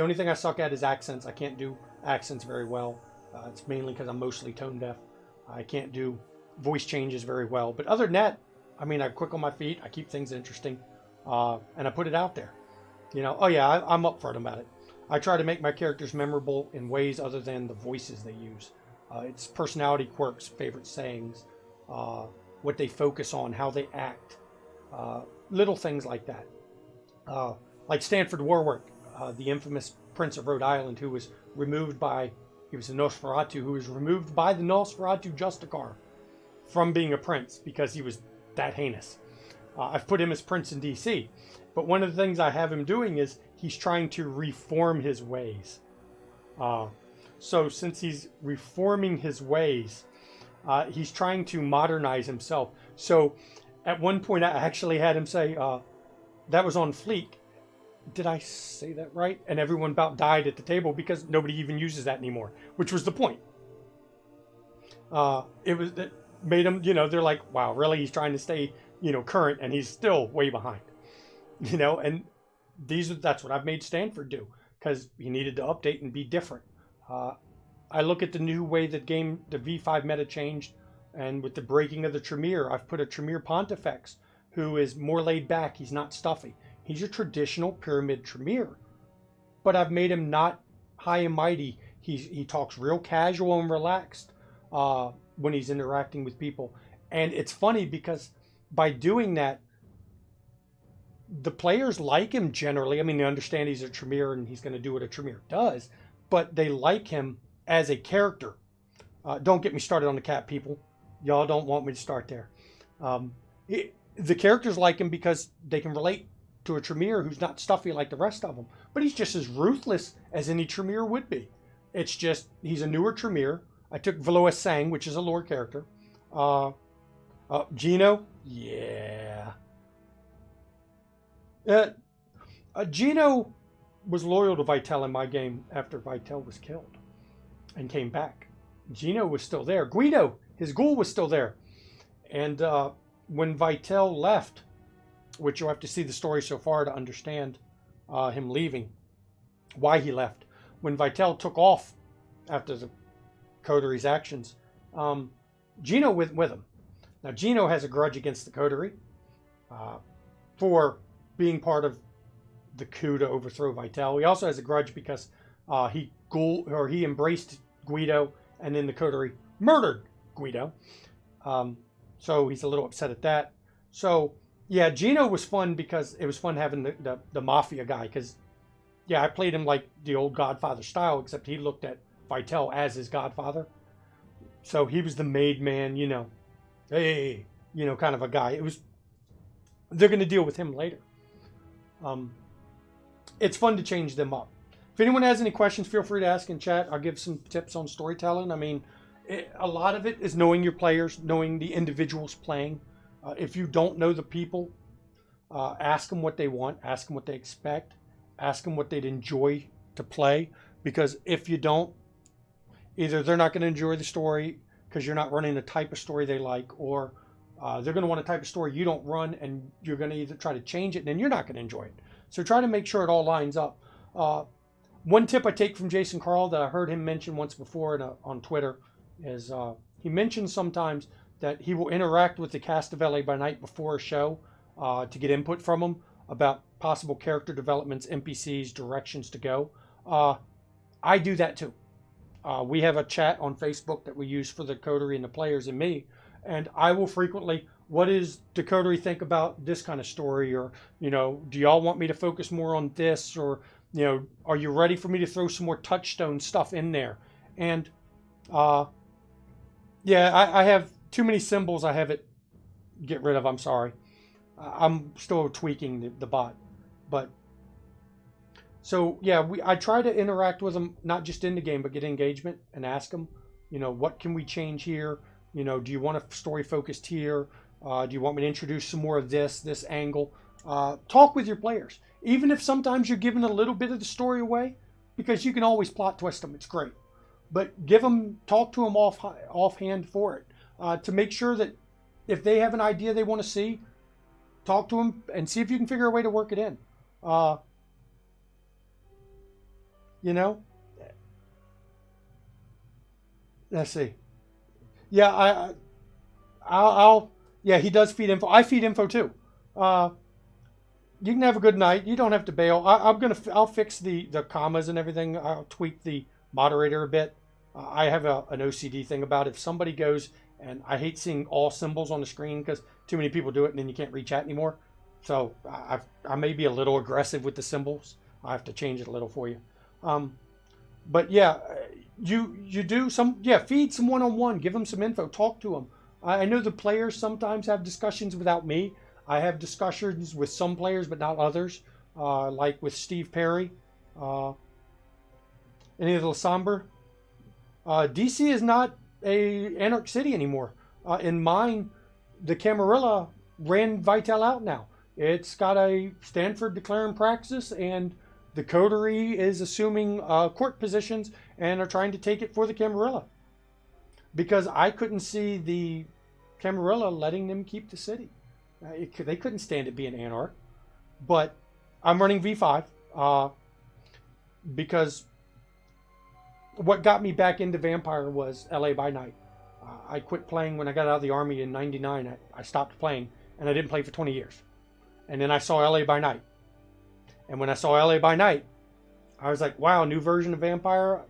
only thing I suck at is accents. I can't do accents very well. It's mainly because I'm mostly tone deaf. I can't do voice changes very well. But other than that, I'm quick on my feet. I keep things interesting. And I put it out there. I'm upfront about it. I try to make my characters memorable in ways other than the voices they use. It's personality quirks, favorite sayings, what they focus on, how they act, little things like that. Like Stanford Warwick, the infamous Prince of Rhode Island, who was removed by, he was a Nosferatu, who was removed by the Nosferatu Justicar from being a prince because he was that heinous. I've put him as prince in DC. But one of the things I have him doing is he's trying to reform his ways. So since he's reforming his ways, he's trying to modernize himself. So at one point I actually had him say, that was on fleek. Did I say that right? And everyone about died at the table because nobody even uses that anymore, which was the point. It made them, they're like, wow, really? He's trying to stay, current, and he's still way behind, and that's what I've made Stanford do, because he needed to update and be different. I look at the new way that the V5 meta changed, and with the breaking of the Tremere, I've put a Tremere Pontifex who is more laid back. He's not stuffy. He's your traditional pyramid Tremere, but I've made him not high and mighty. He talks real casual and relaxed when he's interacting with people. And it's funny because by doing that, the players like him generally. They understand he's a Tremere and he's going to do what a Tremere does, but they like him as a character. Don't get me started on the cat people. Y'all don't want me to start there. The characters like him because they can relate to a Tremere who's not stuffy like the rest of them, but he's just as ruthless as any Tremere would be. It's just he's a newer Tremere. I took Veloa Sang, which is a lore character. Geno, yeah. Geno was loyal to Vitel in my game after Vitel was killed and came back. Geno was still there. Guido, his ghoul, was still there. And when Vitel left, which you'll have to see the story so far to understand him leaving, why he left. When Vitel took off after the Coteries' actions, Geno went with him. Now, Geno has a grudge against the Coterie for being part of the coup to overthrow Vitel. He also has a grudge because he embraced Guido, and then the Coterie murdered Guido. So he's a little upset at that. So yeah, Geno was fun because it was fun having the mafia guy. Because I played him like the old Godfather style, except he looked at Vitel as his godfather. So he was the made man, hey, kind of a guy. They're going to deal with him later. It's fun to change them up. If anyone has any questions, feel free to ask in chat. I'll give some tips on storytelling. A lot of it is knowing your players, knowing the individuals playing. If you don't know the people, ask them what they want, ask them what they expect, ask them what they'd enjoy to play. Because if you don't, either they're not going to enjoy the story because you're not running the type of story they like, or they're going to want a type of story you don't run, and you're going to either try to change it and then you're not going to enjoy it. So try to make sure it all lines up. One tip I take from Jason Carl that I heard him mention once before on Twitter is he mentions sometimes that he will interact with the cast of LA by Night before a show to get input from them about possible character developments, NPCs, directions to go. I do that too. We have a chat on Facebook that we use for the Coterie and the players and me, and I will frequently, what does the Coterie think about this kind of story? Or, do y'all want me to focus more on this? Or, are you ready for me to throw some more touchstone stuff in there? And Yeah, I have too many symbols. I have it get rid of. I'm sorry. I'm still tweaking the bot, but so yeah, I try to interact with them not just in the game, but get engagement and ask them, what can we change here? Do you want a story focused here? Do you want me to introduce some more of this angle? Talk with your players, even if sometimes you're giving a little bit of the story away, because you can always plot twist them. It's great, but talk to them offhand for it, to make sure that if they have an idea they want to see, talk to them and see if you can figure a way to work it in. Let's see. Yeah, yeah, he does feed info. I feed info too. You can have a good night. You don't have to bail. I'll fix the commas and everything. I'll tweak the moderator a bit. I have an OCD thing about if somebody goes, and I hate seeing all symbols on the screen because too many people do it and then you can't reach out anymore. So I may be a little aggressive with the symbols. I have to change it a little for you. But yeah, you do feed some one-on-one, give them some info, talk to them. I know the players sometimes have discussions without me. I have discussions with some players, but not others, like with Steve Perry. Any of the Somber. DC is not a Anarch City anymore. In mine, the Camarilla ran Vital out now. It's got a Stanford declaring praxis, and the Coterie is assuming court positions and are trying to take it for the Camarilla. Because I couldn't see the Camarilla letting them keep the city. They couldn't stand it being Anarch. But I'm running V5 because what got me back into Vampire was LA by Night. I quit playing when I got out of the Army in '99. I stopped playing, and I didn't play for 20 years. And then I saw LA by Night. And when I saw LA by Night, I was like, wow, new version of Vampire.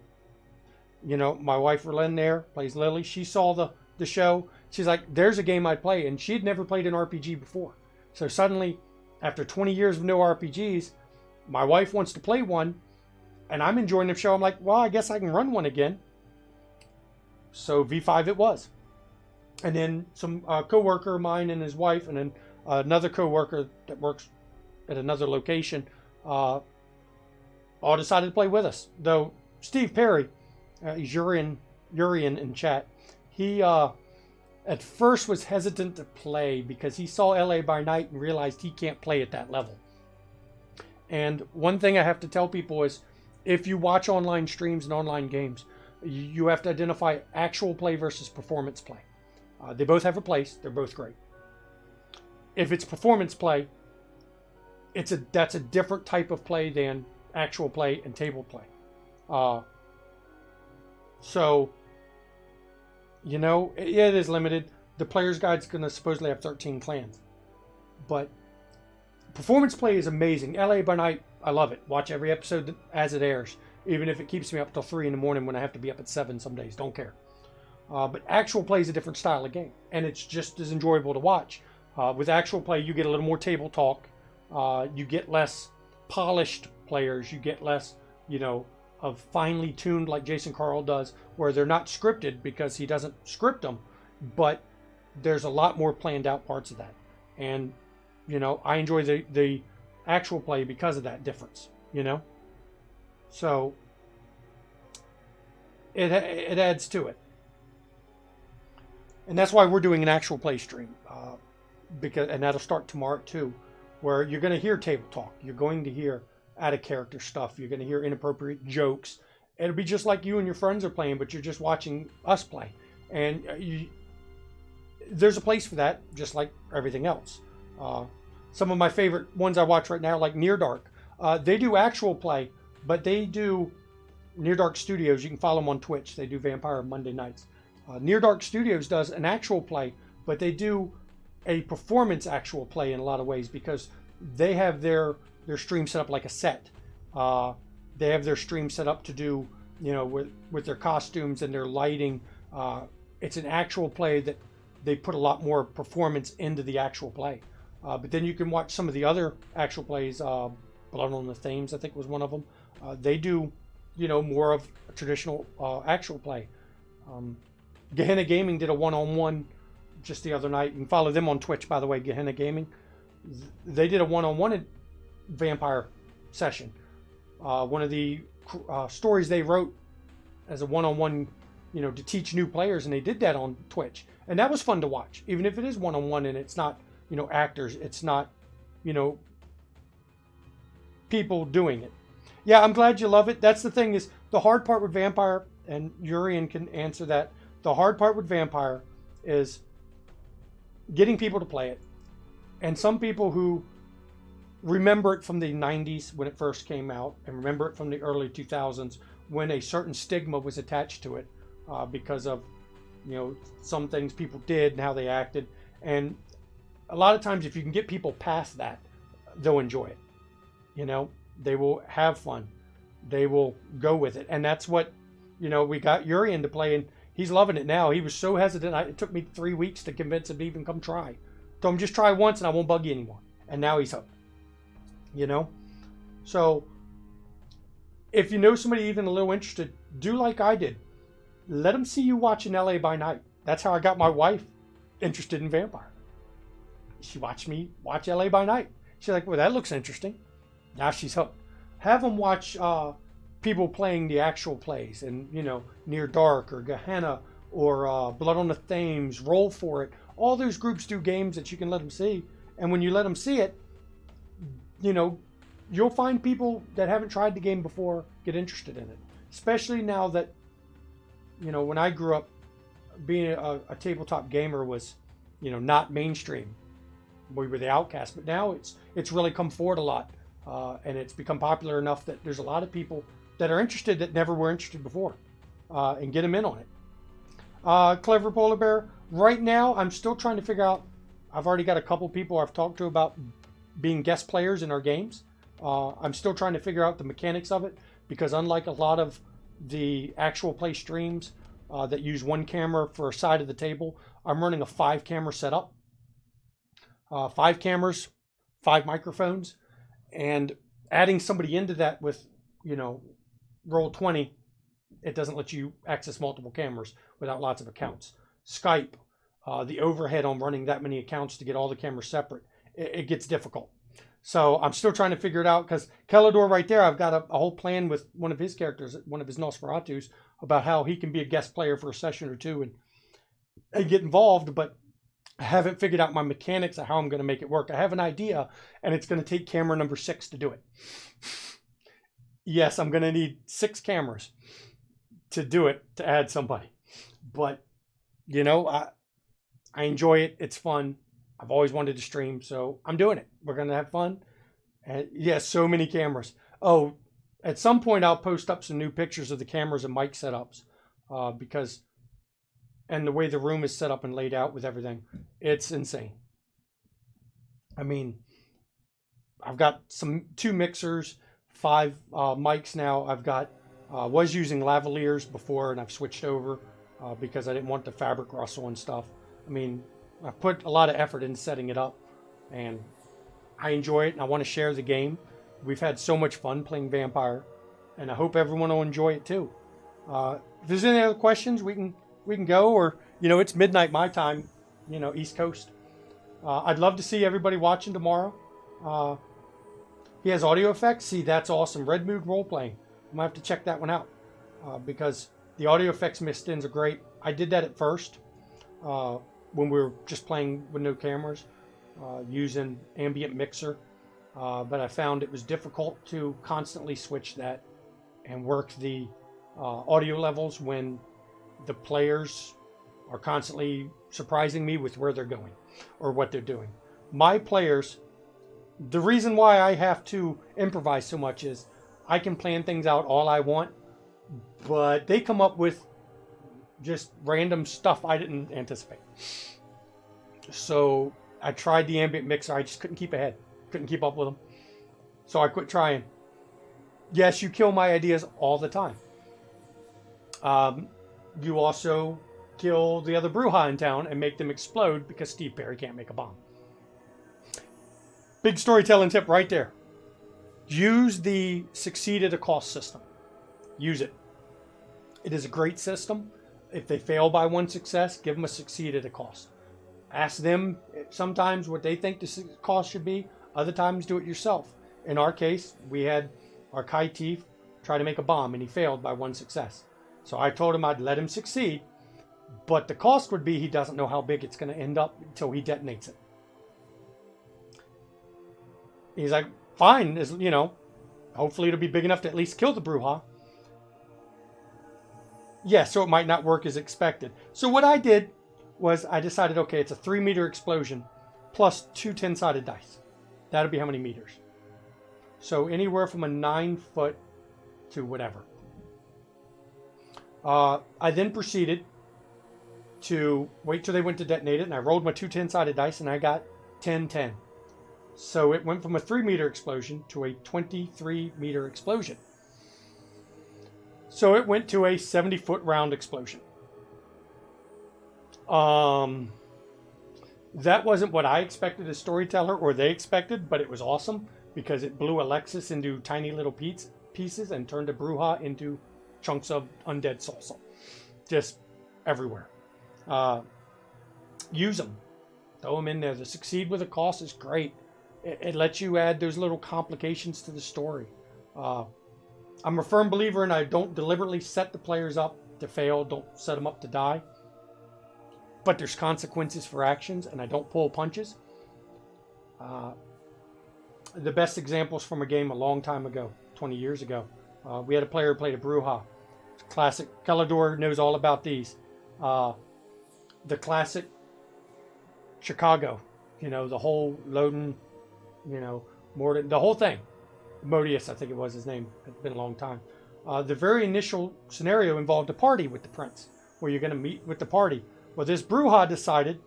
My wife Verlyn there plays Lily. She saw the show. She's like, there's a game I'd play. And she'd never played an RPG before. So suddenly, after 20 years of no RPGs, my wife wants to play one. And I'm enjoying the show. I'm like, well, I guess I can run one again. So V5 it was. And then some co-worker of mine and his wife, and then another co-worker that works at another location, all decided to play with us. Though Steve Perry, he's Urian in chat, he at first was hesitant to play because he saw LA by Night and realized he can't play at that level. And one thing I have to tell people is, if you watch online streams and online games, you have to identify actual play versus performance play. They both have a place. They're both great. If it's performance play, that's a different type of play than actual play and table play. So, it is limited. The player's guide's going to supposedly have 13 clans. But performance play is amazing. LA by Night, I love it. Watch every episode as it airs. Even if it keeps me up till 3 in the morning when I have to be up at 7 some days. Don't care. But actual play is a different style of game. And it's just as enjoyable to watch. With actual play, you get a little more table talk. You get less polished players. You get less, of finely tuned like Jason Carl does, where they're not scripted because he doesn't script them. But there's a lot more planned out parts of that. And, I enjoy the actual play because of that difference, So it adds to it. And that's why we're doing an actual play stream. And that'll start tomorrow too, where you're going to hear table talk. You're going to hear out of character stuff. You're going to hear inappropriate jokes. It'll be just like you and your friends are playing, but you're just watching us play. And there's a place for that, just like everything else. Some of my favorite ones I watch right now, like Near Dark. They do actual play, but they do Near Dark Studios. You can follow them on Twitch. They do Vampire Monday nights. Near Dark Studios does an actual play, but they do a performance actual play in a lot of ways because they have their stream set up like a set. They have their stream set up to do, with their costumes and their lighting. It's an actual play that they put a lot more performance into the actual play. But then you can watch some of the other actual plays. Blood on the Thames, I think, was one of them. They do, more of a traditional actual play. Gehenna Gaming did a one-on-one just the other night. You can follow them on Twitch, by the way, Gehenna Gaming. They did a one-on-one vampire session. One of the stories they wrote as a one-on-one, to teach new players, and they did that on Twitch. And that was fun to watch, even if it is one-on-one and it's not, actors. It's not, people doing it. Yeah, I'm glad you love it. That's the thing, is the hard part with Vampire, and Urian can answer that. The hard part with Vampire is getting people to play it. And some people who remember it from the 90s when it first came out, and remember it from the early 2000s when a certain stigma was attached to it because of, some things people did and how they acted. And a lot of times, if you can get people past that, they'll enjoy it. They will have fun. They will go with it. And that's what, we got Urian to play, and he's loving it now. He was so hesitant. It took me 3 weeks to convince him to even come try. Told him, just try once and I won't bug you anymore. And now he's hooked. So if you know somebody even a little interested, do like I did. Let them see you watching LA by Night. That's how I got my wife interested in Vampire. She watched me watch LA by Night. She's like, well, that looks interesting. Now she's hooked. Have them watch people playing the actual plays, and Near Dark or Gehenna or Blood on the Thames, Roll for It. All those groups do games that you can let them see, and when you let them see it, you'll find people that haven't tried the game before get interested in it. Especially now that, when I grew up, being a tabletop gamer was, not mainstream. We were the outcast, but now it's really come forward a lot, and it's become popular enough that there's a lot of people that are interested that never were interested before, and get them in on it. Clever Polar Bear, right now I'm still trying to figure out. I've already got a couple people I've talked to about being guest players in our games. I'm still trying to figure out the mechanics of it, because unlike a lot of the actual play streams that use one camera for a side of the table, I'm running a 5-camera setup. 5 cameras, 5 microphones, and adding somebody into that with, Roll20, it doesn't let you access multiple cameras without lots of accounts. Skype, the overhead on running that many accounts to get all the cameras separate, it gets difficult. So I'm still trying to figure it out, because Kelador right there, I've got a whole plan with one of his characters, one of his Nosferatus, about how he can be a guest player for a session or two and get involved, but I haven't figured out my mechanics of how I'm going to make it work. I have an idea, and it's going to take camera number 6 to do it. Yes, I'm going to need 6 cameras to do it, to add somebody. But, I enjoy it. It's fun. I've always wanted to stream, so I'm doing it. We're going to have fun. And yes, so many cameras. Oh, at some point I'll post up some new pictures of the cameras and mic setups, because, and the way the room is set up and laid out with everything, it's insane. I mean, I've got 2 mixers, 5 mics now. I've got, was using lavaliers before, and I've switched over because I didn't want the fabric rustle and stuff. I mean, I put a lot of effort in setting it up, and I enjoy it, and I want to share the game. We've had so much fun playing Vampire, and I hope everyone will enjoy it too. If there's any other questions, we can go, or it's midnight my time, East Coast. I'd love to see everybody watching tomorrow. He has audio effects. See, that's awesome. Red Moog role playing. I might have to check that one out because the audio effects mixed ins are great. I did that at first. When we were just playing with no cameras, using ambient mixer, but I found it was difficult to constantly switch that and work the audio levels when the players are constantly surprising me with where they're going or what they're doing. My players, the reason why I have to improvise so much is I can plan things out all I want, but they come up with just random stuff I didn't anticipate. So I tried the ambient mixer. I just couldn't keep ahead. Couldn't keep up with them. So I quit trying. Yes, you kill my ideas all the time. You also kill the other Brujah in town and make them explode because Steve Perry can't make a bomb. Big storytelling tip right there. Use the succeed at a cost system. Use it. It is a great system. If they fail by one success, give them a succeed at a cost. Ask them sometimes what they think the cost should be. Other times, do it yourself. In our case, we had our Kai Thief try to make a bomb, and he failed by one success. So I told him I'd let him succeed, but the cost would be he doesn't know how big it's going to end up until he detonates it. He's like, fine, hopefully it'll be big enough to at least kill the Bruja. Yeah, so it might not work as expected. So what I did was I decided, okay, it's a 3-meter explosion plus 2 10-sided dice. That'll be how many meters? So anywhere from a 9-foot to whatever. I then proceeded to wait till they went to detonate it, and I rolled my 2 10-sided dice, and I got 10-10. So it went from a 3-meter explosion to a 23-meter explosion. So it went to a 70-foot round explosion. That wasn't what I expected as Storyteller, or they expected, but it was awesome because it blew Alexis into tiny little pieces and turned a Bruja into chunks of undead salsa. Just everywhere. Use them. Throw them in there. The succeed with a cost is great. It lets you add those little complications to the story. I'm a firm believer in I don't deliberately set the players up to fail. Don't set them up to die. But there's consequences for actions, and I don't pull punches. The best examples from a game a long time ago, 20 years ago. We had a player who played a Bruja. Classic. Calador knows all about these. The classic Chicago. The whole Loden, Morden, the whhole thing. Modius, I think it was his name. It's been a long time. The very initial scenario involved a party with the prince, where you're going to meet with the party. Well, this Bruja decided,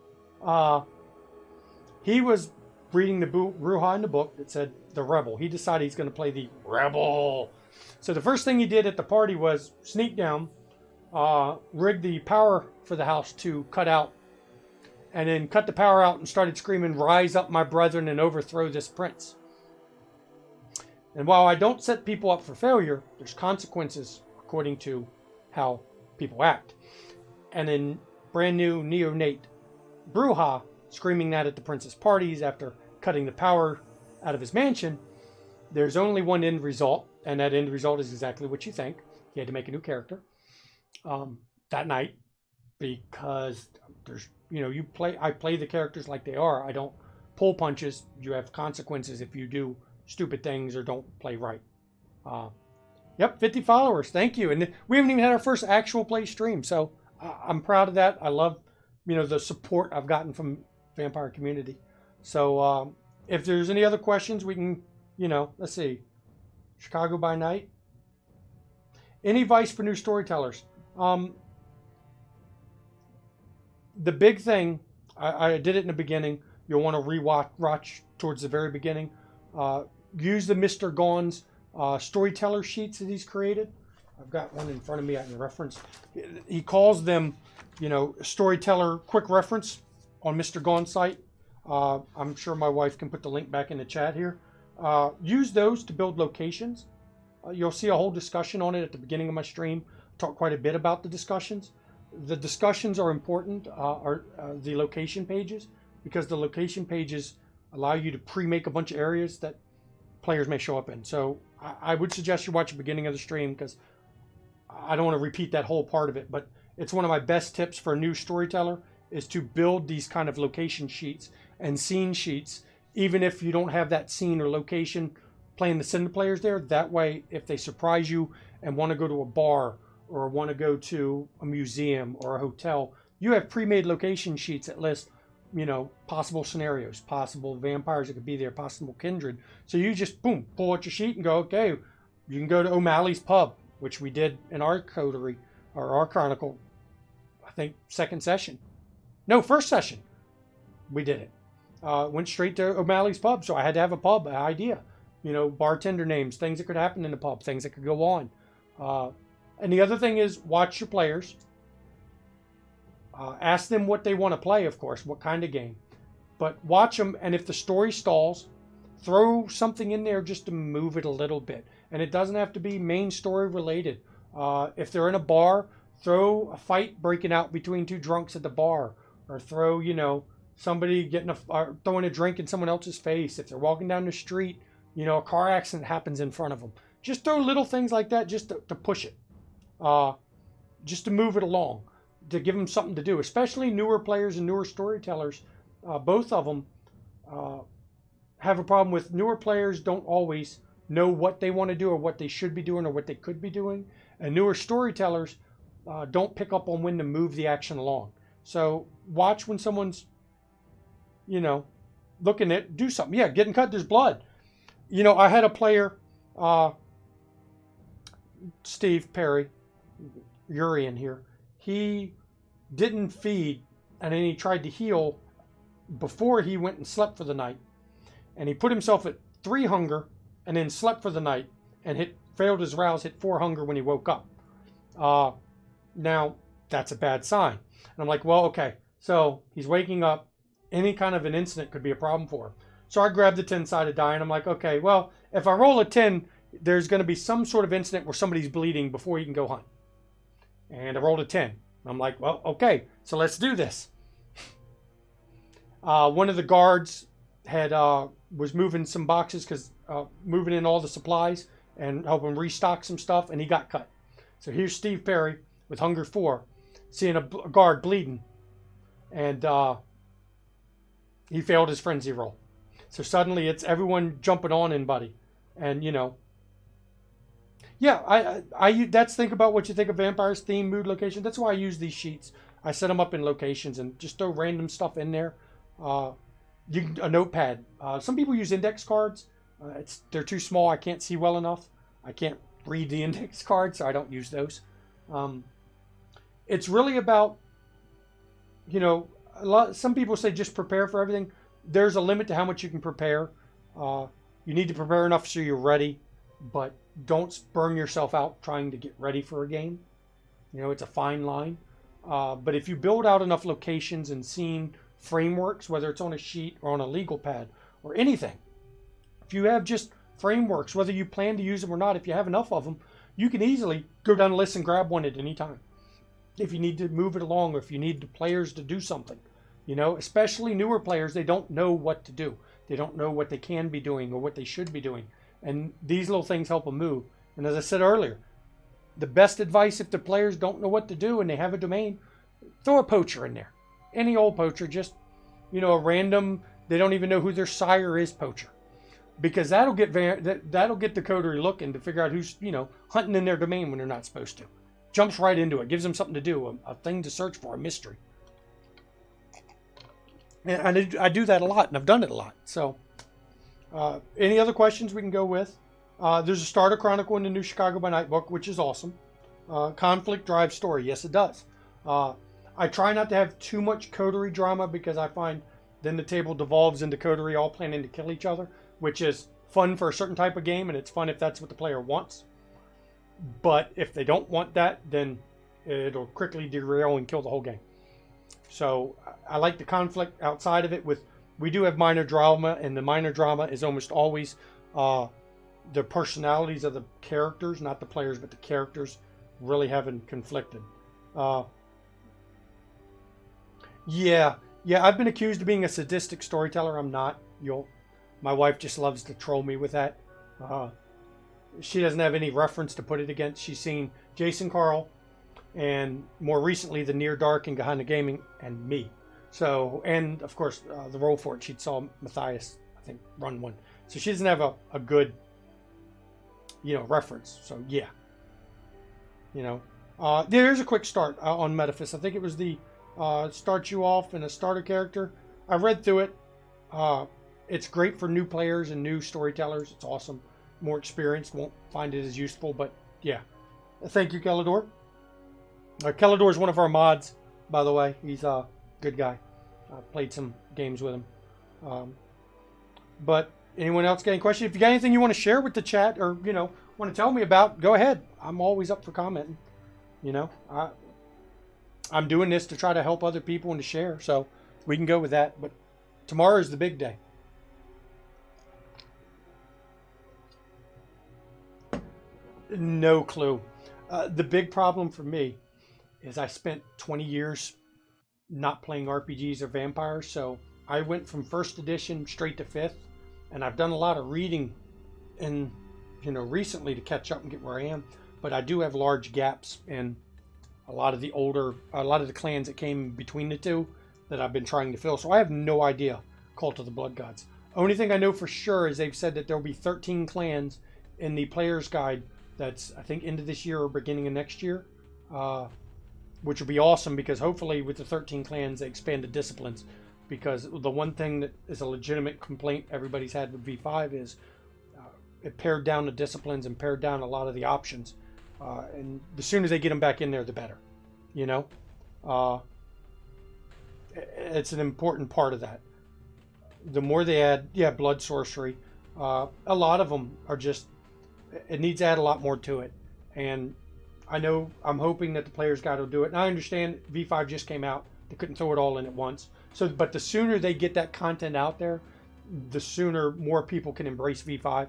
he was reading the Bruja in the book that said the rebel. He decided he's going to play the rebel. So the first thing he did at the party was sneak down, rig the power for the house to cut out, and then cut the power out and started screaming, "Rise up, my brethren, and overthrow this prince." And while I don't set people up for failure, there's consequences according to how people act. And then brand new neonate Bruja screaming that at the prince's parties after cutting the power out of his mansion, there's only one end result, and that end result is exactly what you think. He had to make a new character that night because there's, I play the characters like they are. I don't pull punches. You have consequences if you do stupid things or don't play right. Yep, 50 followers. Thank you. And we haven't even had our first actual play stream, so I'm proud of that. I love, the support I've gotten from Vampire community. So if there's any other questions, we can, let's see. Chicago by Night. Any advice for new storytellers? The big thing, I did it in the beginning. You'll want to rewatch towards the very beginning. Use the Mr. Gaughan's storyteller sheets that he's created. I've got one in front of me I can reference. He calls them, storyteller quick reference on Mr. Gaughan's site. I'm sure my wife can put the link back in the chat here. Use those to build locations. You'll see a whole discussion on it at the beginning of my stream. Talk quite a bit about the discussions. The discussions are important, are the location pages, because the location pages allow you to pre-make a bunch of areas that players may show up in. So I would suggest you watch the beginning of the stream because I don't want to repeat that whole part of it, but it's one of my best tips for a new storyteller is to build these kind of location sheets and scene sheets, even if you don't have that scene or location playing to send the players there. That way, if they surprise you and want to go to a bar or want to go to a museum or a hotel, you have pre-made location sheets that list possible scenarios, possible vampires that could be there, possible kindred. So you just, boom, pull out your sheet and go, okay, you can go to O'Malley's Pub, which we did in our coterie, or our chronicle, I think first session, we did it. Went straight to O'Malley's Pub, so I had to have a pub, an idea. Bartender names, things that could happen in the pub, things that could go on. And the other thing is watch your players. Ask them what they want to play, of course, what kind of game. But watch them, and if the story stalls, throw something in there just to move it a little bit. And it doesn't have to be main story related. If they're in a bar, throw a fight breaking out between two drunks at the bar, or throw, somebody throwing a drink in someone else's face. If they're walking down the street, a car accident happens in front of them. Just throw little things like that just to push it, just to move it along, to give them something to do, especially newer players and newer storytellers. Both of them have a problem with newer players don't always know what they want to do or what they should be doing or what they could be doing. And newer storytellers don't pick up on when to move the action along. So watch when someone's, looking at do something. Yeah, getting cut, there's blood. I had a player, Steve Perry, Urian here. He didn't feed, and then he tried to heal before he went and slept for the night. And he put himself at 3 hunger and then slept for the night and failed his rouse, hit 4 hunger when he woke up. Now, that's a bad sign. And I'm like, well, okay. So he's waking up. Any kind of an incident could be a problem for him. So I grabbed the 10-sided die and I'm like, okay, well, if I roll a 10, there's going to be some sort of incident where somebody's bleeding before he can go hunt. And I rolled a 10. I'm like, well, okay, so let's do this. One of the guards was moving some boxes, moving in all the supplies and helping restock some stuff, and he got cut. So here's Steve Perry with hunger 4, seeing a guard bleeding, and he failed his frenzy roll. So suddenly it's everyone jumping on in, buddy, and yeah, that's think about what you think of vampires, theme, mood, location. That's why I use these sheets. I set them up in locations and just throw random stuff in there. A notepad. Some people use index cards. They're too small. I can't see well enough. I can't read the index cards, so I don't use those. It's really about, some people say just prepare for everything. There's a limit to how much you can prepare. You need to prepare enough so you're ready, but don't burn yourself out trying to get ready for a game. It's a fine line. But if you build out enough locations and scene frameworks, whether it's on a sheet or on a legal pad or anything, if you have just frameworks, whether you plan to use them or not, if you have enough of them, you can easily go down the list and grab one at any time. If you need to move it along, or if you need the players to do something, especially newer players, they don't know what to do. They don't know what they can be doing or what they should be doing. And these little things help them move. And as I said earlier, the best advice if the players don't know what to do and they have a domain, throw a poacher in there. Any old poacher, just, a random, they don't even know who their sire is poacher. Because that'll get the coterie looking to figure out who's, hunting in their domain when they're not supposed to. Jumps right into it, gives them something to do, a thing to search for, a mystery. And I do that a lot, and I've done it a lot. So, any other questions we can go with? There's a starter chronicle in the new Chicago by Night book, which is awesome. Conflict drives story. Yes, it does. I try not to have too much coterie drama because I find then the table devolves into coterie all planning to kill each other, which is fun for a certain type of game, and it's fun if that's what the player wants. But if they don't want that, then it'll quickly derail and kill the whole game. So I like the conflict outside of it. We do have minor drama, and the minor drama is almost always the personalities of the characters, not the players, but the characters really having conflicted. Yeah, I've been accused of being a sadistic storyteller. I'm not. My wife just loves to troll me with that. She doesn't have any reference to put it against. She's seen Jason Carl, and more recently the Near Dark and Gehenna Gaming, and me. So, and of course the Roll for It. She saw Matthias, I think, run one. So she doesn't have a good, reference. So yeah, there's a quick start on Metaphys. I think it was the start you off in a starter character. I read through it. It's great for new players and new storytellers. It's awesome. More experienced won't find it as useful, but yeah. Thank you, Kellador. Kellador is one of our mods, by the way. He's a good guy. I played some games with him. But anyone else got any questions? If you got anything you want to share with the chat or, want to tell me about, go ahead. I'm always up for commenting. I'm doing this to try to help other people and to share, so we can go with that. But tomorrow is the big day. No clue. The big problem for me is I spent 20 years not playing RPGs or vampires, so I went from first edition straight to fifth, and I've done a lot of reading and recently to catch up and get where I am, but I do have large gaps in a lot of the clans that came between the two that I've been trying to fill. So I have no idea Cult of the Blood Gods. Only thing I know for sure is they've said that there'll be 13 clans in the player's guide that's, I think, end of this year or beginning of next year, which will be awesome because hopefully with the 13 clans they expand the disciplines, because the one thing that is a legitimate complaint everybody's had with V5 is it pared down the disciplines and pared down a lot of the options, and the sooner they get them back in there the better. It's an important part of that. The more they add, blood sorcery, a lot of them are just, it needs to add a lot more to it. And I'm hoping that the player's guide will do it. And I understand V5 just came out. They couldn't throw it all in at once. But the sooner they get that content out there, the sooner more people can embrace V5.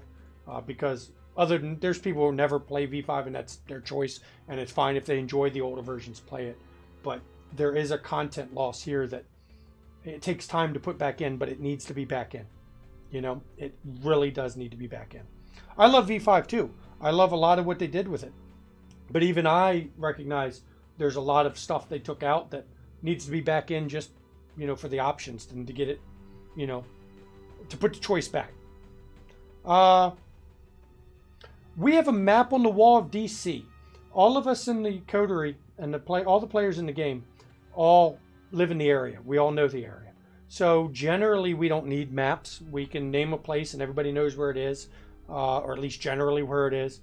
Because there's people who never play V5 and that's their choice. And it's fine if they enjoy the older versions, play it. But there is a content loss here that it takes time to put back in, but it needs to be back in. It really does need to be back in. I love V5 too. I love a lot of what they did with it. But even I recognize there's a lot of stuff they took out that needs to be back in just, for the options and to get it, to put the choice back. We have a map on the wall of DC. All of us in the coterie and all the players in the game all live in the area. We all know the area. So generally we don't need maps. We can name a place and everybody knows where it is, or at least generally where it is.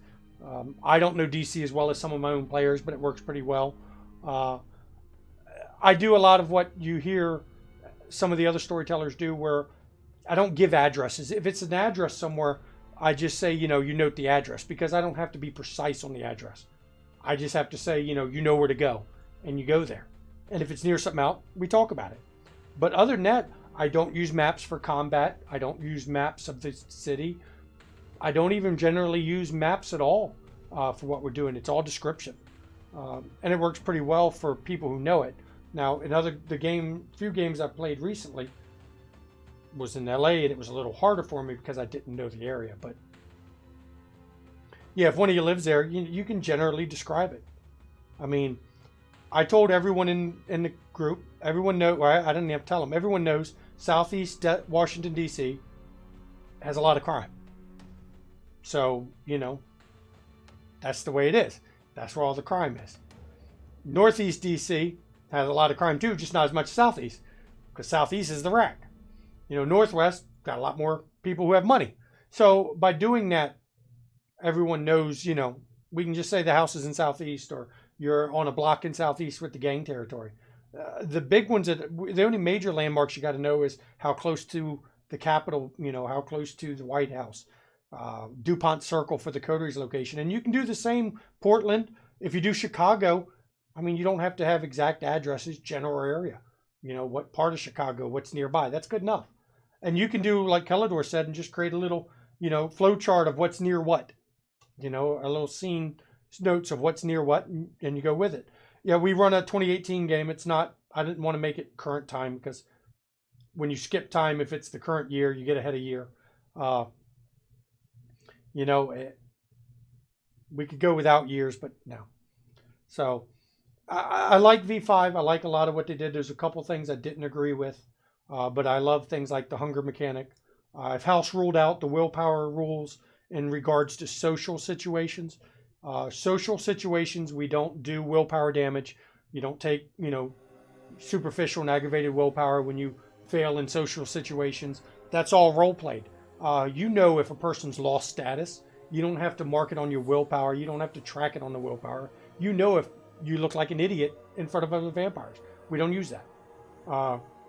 I don't know DC as well as some of my own players, but it works pretty well. I do a lot of what you hear some of the other storytellers do, where I don't give addresses. If it's an address somewhere, I just say, you note the address, because I don't have to be precise on the address. I just have to say, you know where to go, and you go there. And if it's near something else, we talk about it. But other than that, I don't use maps for combat. I don't use maps of the city. I don't even generally use maps at all for what we're doing. It's all description. And it works pretty well for people who know it. Now, few games I played recently was in LA, and it was a little harder for me because I didn't know the area. But yeah, if one of you lives there, you can generally describe it. I mean, I told everyone in the group, everyone knows, well, I didn't have to tell them, everyone knows Southeast Washington, D.C. has a lot of crime. So, that's the way it is. That's where all the crime is. Northeast D.C. has a lot of crime too, just not as much as Southeast, because Southeast is the rack. Northwest got a lot more people who have money. So by doing that, everyone knows, we can just say the house is in Southeast, or you're on a block in Southeast with the gang territory. The big ones, the only major landmarks you got to know is how close to the Capitol, how close to the White House, DuPont Circle for the coteries location. And you can do the same Portland. If you do Chicago, I mean, you don't have to have exact addresses, general area. What part of Chicago, what's nearby. That's good enough. And you can do like Kellador said and just create a little, flow chart of what's near what. A little scene notes of what's near what, and you go with it. Yeah, we run a 2018 game. It's not, I didn't want to make it current time, because when you skip time, if it's the current year, you get ahead of year. We could go without years, but no. So I like V5. I like a lot of what they did. There's a couple things I didn't agree with, but I love things like the hunger mechanic. I've house ruled out the willpower rules in regards to social situations. Social situations, we don't do willpower damage. You don't take, superficial and aggravated willpower when you fail in social situations. That's all role played. If a person's lost status, you don't have to mark it on your willpower. You don't have to track it on the willpower. If you look like an idiot in front of other vampires. We don't use that.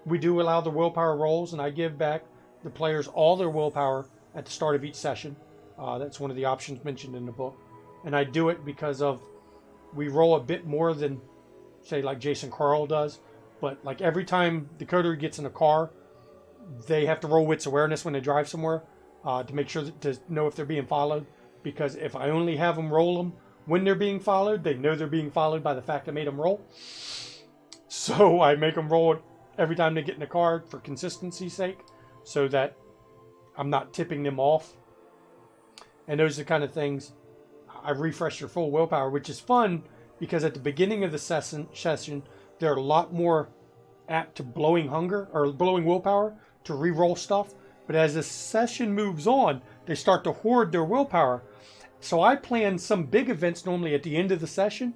We do allow the willpower rolls, and I give back the players all their willpower at the start of each session. That's one of the options mentioned in the book. And I do it because we roll a bit more than, say, like Jason Carl does. But like every time the coterie gets in a car, they have to roll wits awareness when they drive somewhere to make sure to know if they're being followed. Because if I only have them roll them when they're being followed. They know they're being followed by the fact I made them roll. So I make them roll it every time they get in the card for consistency's sake, so that I'm not tipping them off. And those are the kind of things. I refresh your full willpower, which is fun because at the beginning of the session, they're a lot more apt to blowing hunger or blowing willpower to re-roll stuff. But as the session moves on, they start to hoard their willpower. So I plan some big events normally at the end of the session.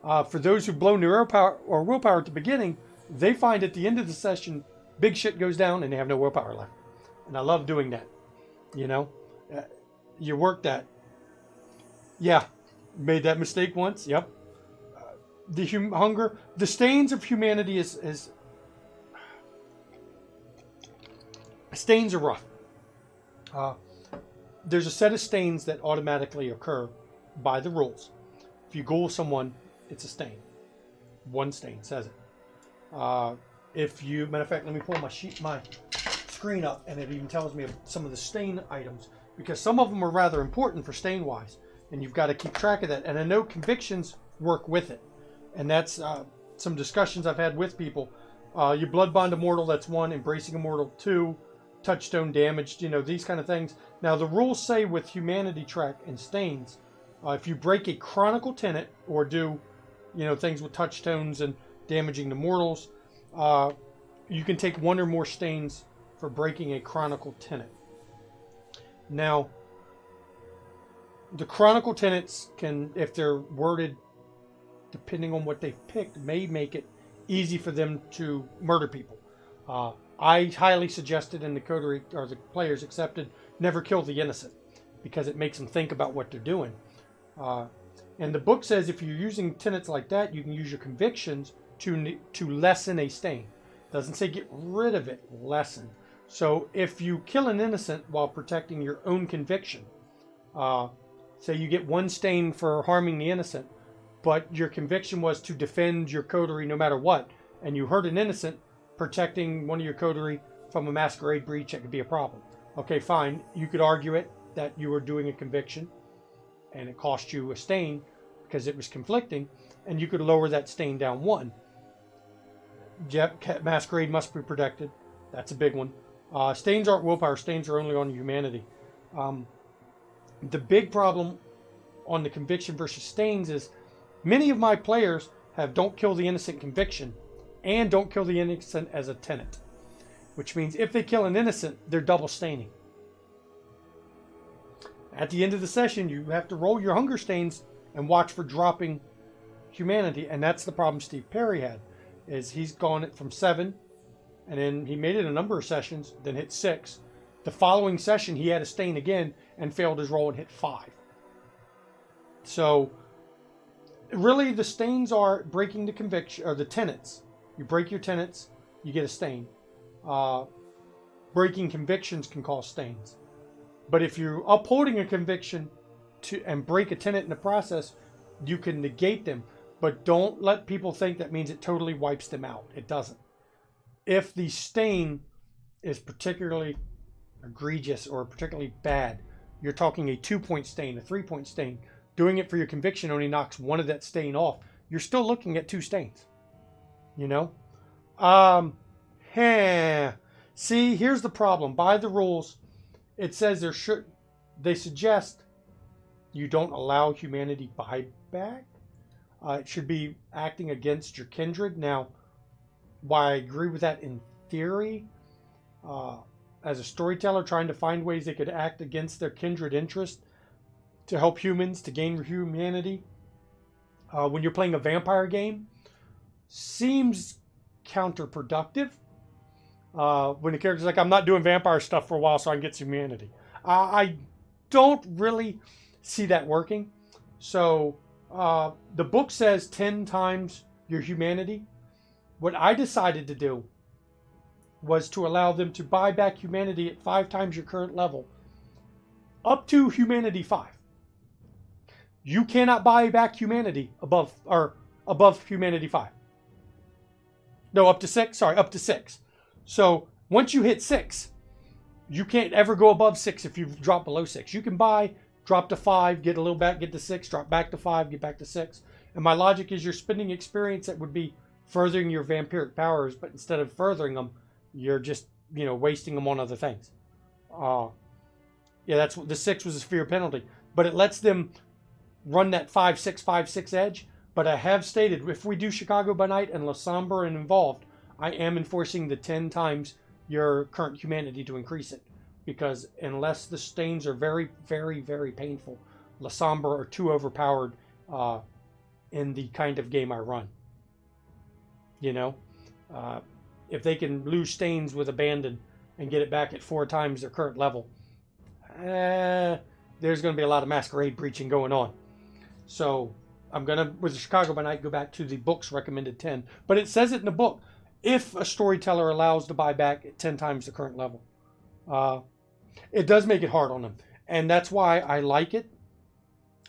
For those who've blown their willpower at the beginning, they find at the end of the session, big shit goes down and they have no willpower left. And I love doing that. You know, you work that. Yeah, made that mistake once. Yep. The hunger, the stains of humanity is stains are rough. There's a set of stains that automatically occur by the rules. If you ghoul someone, it's a stain. One stain says it. If you, matter of fact, let me pull my screen up, and it even tells me some of the stain items, because some of them are rather important for stain wise, and you've got to keep track of that. And I know convictions work with it, and that's some discussions I've had with people. You blood bond a mortal, that's 1. Embracing a mortal, 2. Touchstone damaged, you know, these kind of things. Now the rules say with humanity track and stains, if you break a chronicle tenet or do, you know, things with touchstones and damaging the mortals, you can take 1 or more stains for breaking a chronicle tenet. Now, the chronicle tenets can, if they're worded depending on what they've picked, may make it easy for them to murder people. I highly suggested, and the coterie, or the players accepted, never kill the innocent, because it makes them think about what they're doing. And the book says if you're using tenets like that, you can use your convictions to lessen a stain. It doesn't say get rid of it, lessen. So if you kill an innocent while protecting your own conviction, say you get 1 stain for harming the innocent, but your conviction was to defend your coterie no matter what, and you hurt an innocent, protecting one of your coterie from a masquerade breach, that could be a problem. Okay, fine. You could argue it that you were doing a conviction and it cost you a stain because it was conflicting, and you could lower that stain down 1. Yep, masquerade must be protected. That's a big one. Stains aren't willpower. Stains are only on humanity. The big problem on the conviction versus stains is many of my players have don't kill the innocent conviction and don't kill the innocent as a tenet, which means if they kill an innocent, they're double staining. At the end of the session, you have to roll your hunger stains and watch for dropping humanity, and that's the problem Steve Perry had, is he's gone it from 7, and then he made it a number of sessions, then hit 6. The following session, he had a stain again and failed his roll and hit 5. So, really, the stains are breaking the conviction, or the tenets. You break your tenets, you get a stain. Breaking convictions can cause stains. But if you're upholding a conviction and break a tenet in the process, you can negate them. But don't let people think that means it totally wipes them out. It doesn't. If the stain is particularly egregious or particularly bad, you're talking a 2-point stain, a 3-point stain. Doing it for your conviction only knocks 1 of that stain off. You're still looking at 2 stains. You know? See, here's the problem. By the rules, it says they suggest you don't allow humanity buyback. It should be acting against your kindred. Now, why I agree with that in theory, as a storyteller trying to find ways they could act against their kindred interest to help humans, to gain humanity, when you're playing a vampire game, seems counterproductive. When the character's like, I'm not doing vampire stuff for a while so I can get humanity. I don't really see that working. So the book says 10 times your humanity. What I decided to do was to allow them to buy back humanity at 5 times your current level, up to humanity 5. You cannot buy back humanity above humanity 5. No, up to 6. Sorry, up to 6. So once you hit 6, you can't ever go above 6 if you drop below 6. You can buy drop to 5, get a little back, get to 6, drop back to 5, get back to 6. And my logic is you're spending experience that would be furthering your vampiric powers, but instead of furthering them, you're just, wasting them on other things. Yeah, that's what the 6 was a fear penalty. But it lets them run that 5-6, 5-6 edge. But I have stated, if we do Chicago by Night and La Sombra and involved, I am enforcing the 10 times your current humanity to increase it. Because unless the stains are very, very, very painful, La Sombra are too overpowered in the kind of game I run. If they can lose stains with Abandon and get it back at 4 times their current level, there's going to be a lot of Masquerade breaching going on. So I'm going to, with the Chicago by Night, go back to the book's recommended 10. But it says it in the book, if a storyteller allows to buy back at 10 times the current level. It does make it hard on them. And that's why I like it.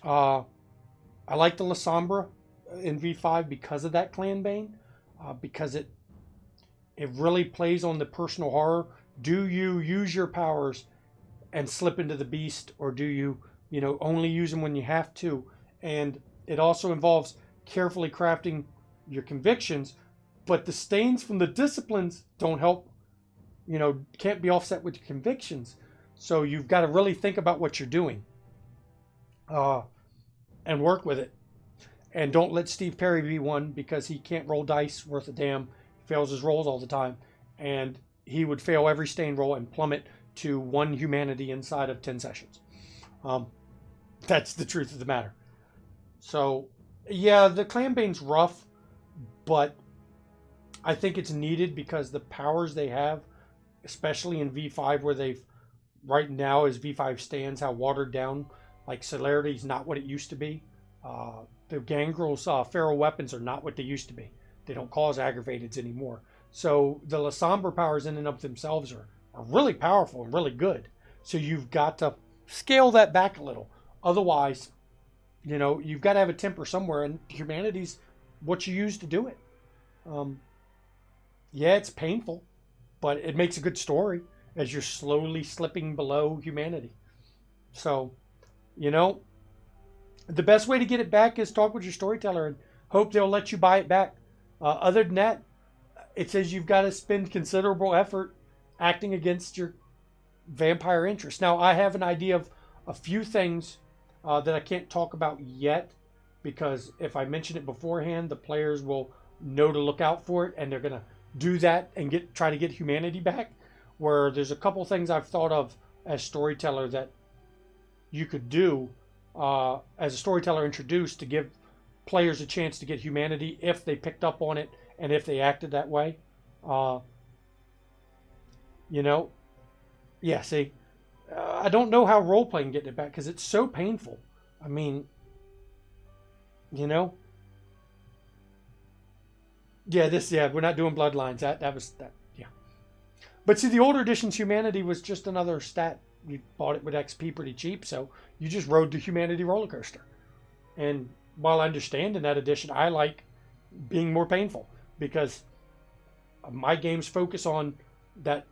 I like the La Sombra in V5 because of that Clan Bane. Because it really plays on the personal horror. Do you use your powers and slip into the beast, or do you, only use them when you have to? And it also involves carefully crafting your convictions, but the stains from the disciplines don't help, can't be offset with your convictions. So you've got to really think about what you're doing and work with it. And don't let Steve Perry be one, because he can't roll dice worth a damn. He fails his rolls all the time. And he would fail every stain roll and plummet to 1 humanity inside of 10 sessions. That's the truth of the matter. So, yeah, the Clan Bane's rough, but I think it's needed because the powers they have, especially in V5, where they've, right now as V5 stands, how watered down, like Celerity's not what it used to be. The Gangrel's feral weapons are not what they used to be. They don't cause aggravateds anymore. So the La Sombra powers in and of themselves are really powerful and really good. So you've got to scale that back a little. Otherwise, you've got to have a temper somewhere, and humanity's what you use to do it. Yeah, it's painful, but it makes a good story as you're slowly slipping below humanity. So, the best way to get it back is talk with your storyteller and hope they'll let you buy it back. Other than that, it says you've got to spend considerable effort acting against your vampire interest. Now, I have an idea of a few things that I can't talk about yet, because if I mention it beforehand, the players will know to look out for it, and they're going to do that and try to get humanity back. Where there's a couple things I've thought of as storyteller that you could do as a storyteller introduced to give players a chance to get humanity if they picked up on it and if they acted that way. Yeah, see, I don't know how role-playing getting it back, because it's so painful. I mean, yeah, we're not doing bloodlines. That was that, yeah. But see, the older edition's humanity was just another stat. You bought it with XP pretty cheap, so you just rode the humanity roller coaster. And while I understand in that edition, I like being more painful, because my games focus on that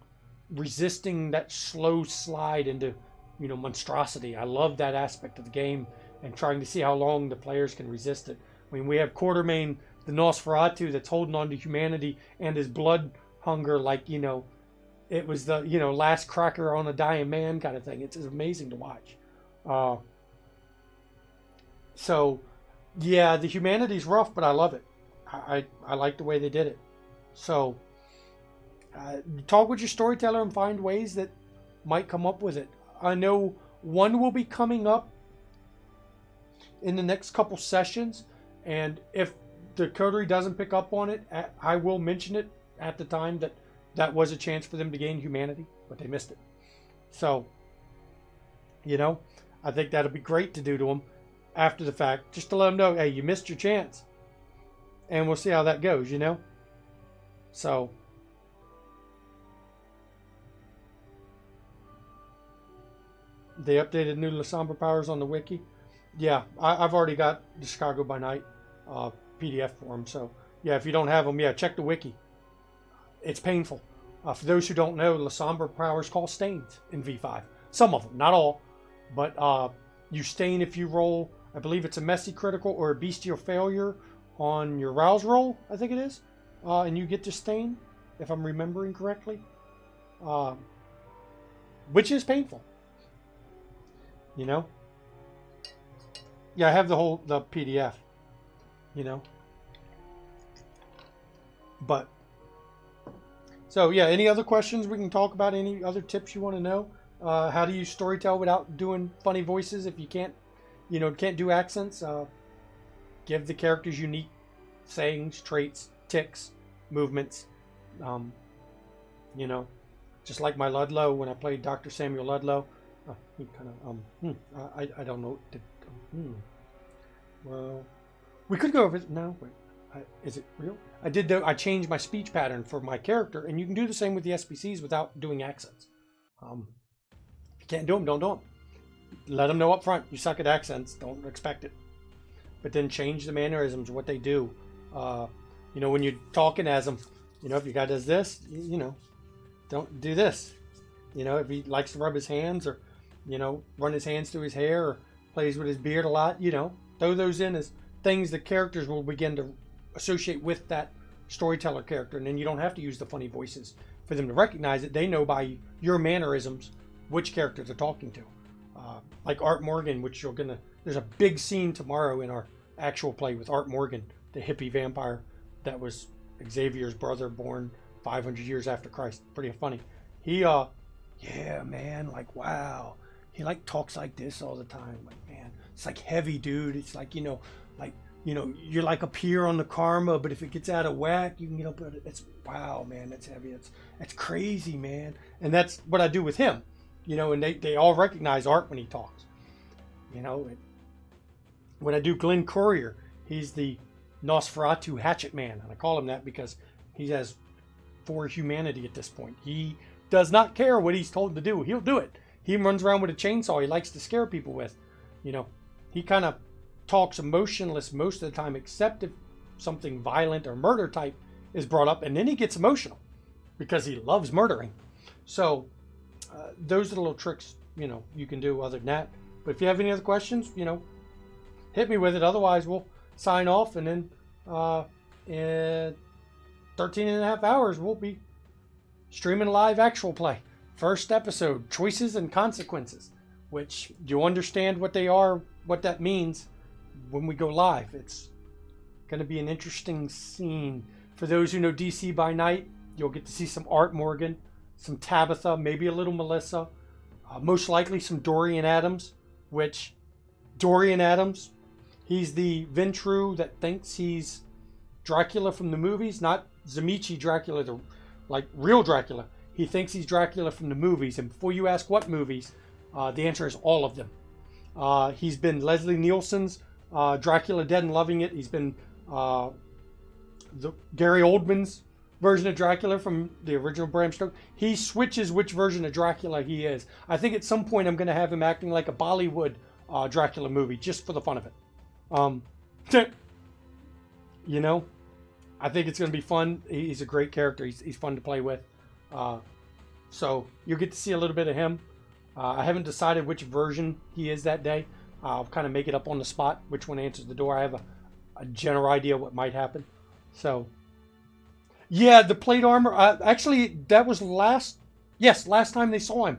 resisting that slow slide into, monstrosity. I love that aspect of the game and trying to see how long the players can resist it. I mean, we have Quartermain, the Nosferatu, that's holding on to humanity and his blood hunger like, it was the, last cracker on a dying man kind of thing. It's amazing to watch. So, yeah, the humanity's rough, but I love it. I like the way they did it. So, talk with your storyteller and find ways that might come up with it. I know one will be coming up in the next couple sessions, and if the coterie doesn't pick up on it, I will mention it at the time that was a chance for them to gain humanity, but they missed it. So, I think that'll be great to do to them after the fact, just to let them know, hey, you missed your chance. And we'll see how that goes, So, they updated new La Sombra powers on the wiki. Yeah, I've already got the Chicago by Night PDF for them. So, yeah, if you don't have them, yeah, check the wiki. It's painful. For those who don't know, La Sombra powers cause stains in V5. Some of them, not all. But You stain if you roll, I believe it's a messy critical or a bestial failure on your rouse roll, I think it is. And you get to stain, if I'm remembering correctly. Which is painful. You know? Yeah, I have the PDF. You know? But, so yeah, any other questions we can talk about? Any other tips you want to know? How do you storytell without doing funny voices if you can't do accents? Give the characters unique sayings, traits, tics, movements. You know, just like my Ludlow when I played Dr. Samuel Ludlow. He kind of I don't know. Well, we could go over it. No, wait. Is it real? I changed my speech pattern for my character, and you can do the same with the SPCs without doing accents. If you can't do them, don't do them. Let them know up front. You suck at accents. Don't expect it. But then change the mannerisms, what they do. You know, when you're talking as them, you know, if your guy does this, you know, don't do this. You know, if he likes to rub his hands or, you know, run his hands through his hair or plays with his beard a lot, you know, throw those in as things the characters will begin to associate with that storyteller character. And then you don't have to use the funny voices for them to recognize it. They know by your mannerisms which character they're talking to. Like Art Morgan, which there's a big scene tomorrow in our actual play with Art Morgan, the hippie vampire that was Xavier's brother, born 500 years after Christ. Pretty funny. He, yeah, man, like, wow. He like talks like this all the time. Like, man, it's like heavy, dude. It's like, you're like up here on the karma, but if it gets out of whack, you can get up at it. It's, wow, man, that's heavy. That's crazy, man. And that's what I do with him, you know, and they all recognize Art when he talks. You know, when I do Glenn Courier, he's the Nosferatu hatchet man. And I call him that because he has for humanity at this point. He does not care what he's told to do. He'll do it. He runs around with a chainsaw he likes to scare people with. You know, he kind of talks emotionless most of the time, except if something violent or murder type is brought up. And then he gets emotional because he loves murdering. So those are the little tricks, you know, you can do other than that. But if you have any other questions, you know, hit me with it. Otherwise, we'll sign off. And then in 13 and a half hours, we'll be streaming live actual play. First episode, Choices and Consequences, which you understand what they are, what that means when we go live. It's going to be an interesting scene. For those who know DC by night, you'll get to see some Art Morgan, some Tabitha, maybe a little Melissa, most likely some Dorian Adams, which Dorian Adams, he's the Ventru that thinks he's Dracula from the movies, not Zamichi Dracula, the like real Dracula. He thinks he's Dracula from the movies. And before you ask what movies, the answer is all of them. He's been Leslie Nielsen's Dracula Dead and Loving It. He's been Gary Oldman's version of Dracula from the original Bram Stoker. He switches which version of Dracula he is. I think at some point I'm going to have him acting like a Bollywood Dracula movie just for the fun of it. You know, I think it's going to be fun. He's a great character. He's fun to play with. So you'll get to see a little bit of him. I haven't decided which version he is that day. I'll kind of make it up on the spot, which one answers the door. I have a general idea what might happen. So, yeah, the plate armor. Actually, that was last time they saw him.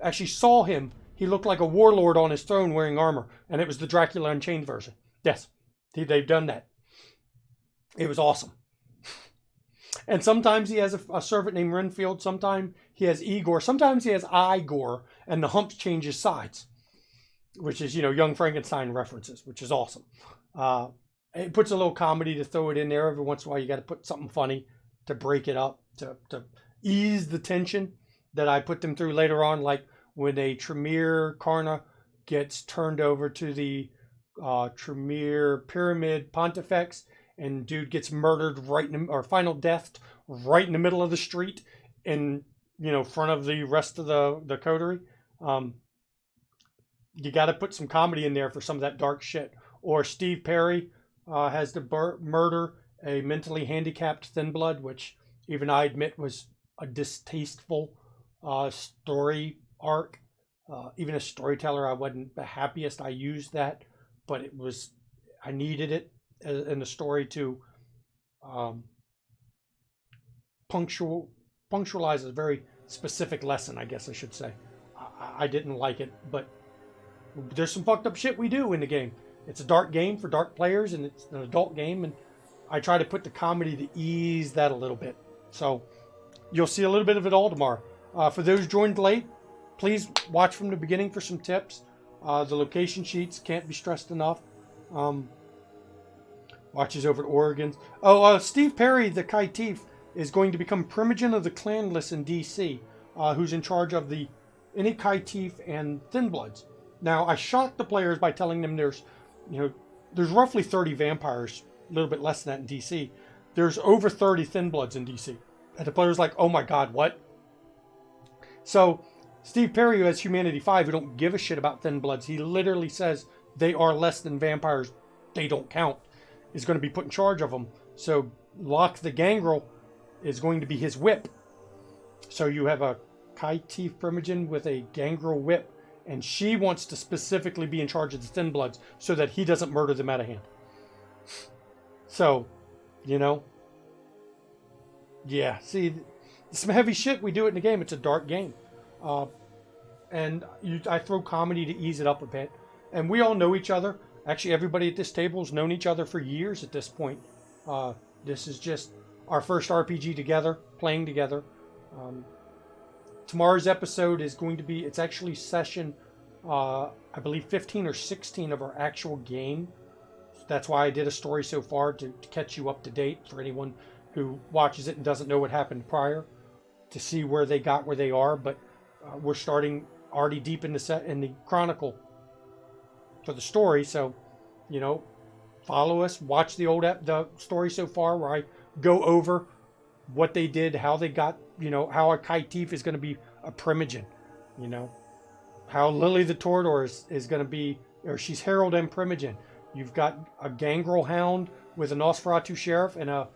Actually saw him. He looked like a warlord on his throne wearing armor. And it was the Dracula Unchained version. Yes, they've done that. It was awesome. And sometimes he has a servant named Renfield. Sometimes he has Igor. Sometimes he has Igor. And the humps change his sides. Which is, you know, Young Frankenstein references. Which is awesome. It puts a little comedy to throw it in there. Every once in a while you got to put something funny to break it up. To ease the tension that I put them through later on. Like when a Tremere Karna gets turned over to the Tremere Pyramid Pontifex. And dude gets murdered or final death right in the middle of the street in, you know, front of the rest of the coterie. You got to put some comedy in there for some of that dark shit. Or Steve Perry has to murder a mentally handicapped Thin Blood, which even I admit was a distasteful story arc. Even as Storyteller, I wasn't the happiest I used that, but I needed it in the story to um, punctualize a very specific lesson, I guess I should say. I didn't like it, but there's some fucked up shit we do in the game. It's a dark game for dark players, and it's an adult game, and I try to put the comedy to ease that a little bit. So you'll see a little bit of it all tomorrow. For those joined late, please watch from the beginning for some tips. The location sheets can't be stressed enough. Watches over at Oregon. Steve Perry, the Kaitif, is going to become Primogen of the Clanless in DC, who's in charge of any Kaitif and Thin Bloods. Now, I shocked the players by telling them there's roughly 30 vampires, a little bit less than that in DC. There's over 30 Thin Bloods in DC. And the player's like, oh my God, what? So, Steve Perry, who has Humanity 5, who don't give a shit about Thin Bloods, he literally says they are less than vampires, they don't count, is going to be put in charge of them. So, Locke the Gangrel is going to be his whip. So, you have a Kaitif Primogen with a Gangrel whip, and she wants to specifically be in charge of the Thin Bloods so that he doesn't murder them out of hand. So, yeah, see, some heavy shit, we do it in the game. It's a dark game. And I throw comedy to ease it up a bit. And we all know each other. Actually, everybody at this table has known each other for years at this point. This is just our first RPG together, playing together. Tomorrow's episode is going to be, it's actually session, I believe 15 or 16 of our actual game. That's why I did a story so far, to catch you up to date for anyone who watches it and doesn't know what happened prior, to see where they got where they are. But we're starting already deep in the chronicle for the story. So, follow us, watch the story so far, where I go over what they did, how they got, how a Kaitif is going to be a Primogen, how Lily the Toreador is going to be, or she's Herald and Primogen. You've got a Gangrel Hound with a Nosferatu Sheriff and a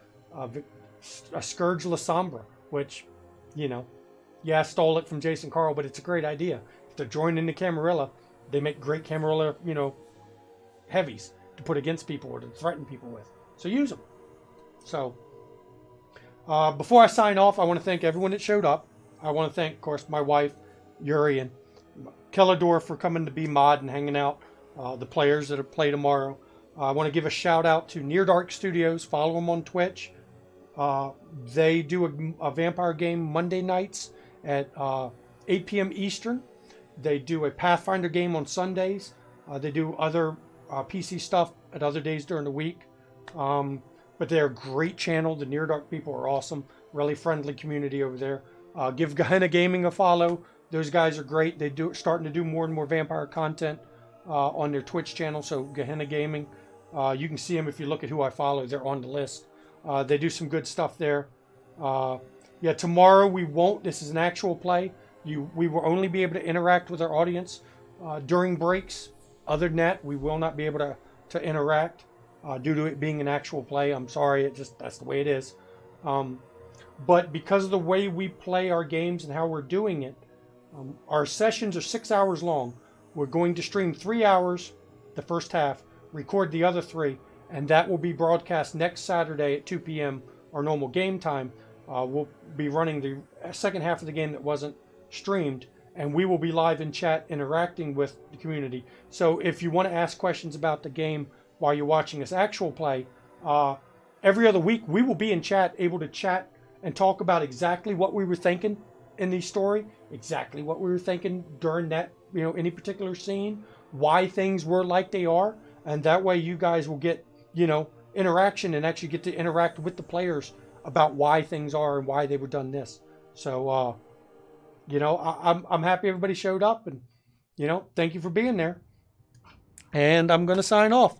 Scourge La Sombra, which, I stole it from Jason Carl, but it's a great idea. If they're joining the Camarilla, they make great Camarilla, heavies to put against people or to threaten people with. So use them. So, before I sign off, I want to thank everyone that showed up. I want to thank, of course, my wife, Yuri, and Kellador for coming to be mod and hanging out. The players that play tomorrow. I want to give a shout out to Near Dark Studios. Follow them on Twitch. They do a vampire game Monday nights at 8 p.m. Eastern. They do a Pathfinder game on Sundays. They do other PC stuff at other days during the week. But they're a great channel. The Near Dark people are awesome. Really friendly community over there. Give Gehenna Gaming a follow. Those guys are great. They starting to do more and more vampire content on their Twitch channel. So Gehenna Gaming, you can see them if you look at who I follow. They're on the list. They do some good stuff there. Tomorrow we won't. This is an actual play. We will only be able to interact with our audience during breaks. Other than that, we will not be able to interact due to it being an actual play. I'm sorry, that's the way it is. But because of the way we play our games and how we're doing it, our sessions are 6 hours long. We're going to stream 3 hours, the first half, record the other 3, and that will be broadcast next Saturday at 2 p.m. our normal game time. We'll be running the second half of the game that wasn't streamed, and we will be live in chat interacting with the community. So if you want to ask questions about the game while you're watching this actual play, every other week we will be in chat, able to chat and talk about exactly what we were thinking in the story, exactly what we were thinking during that, any particular scene, why things were like they are, and that way you guys will get, interaction and actually get to interact with the players about why things are and why they were done this. So, I'm happy everybody showed up, and, thank you for being there. And I'm going to sign off.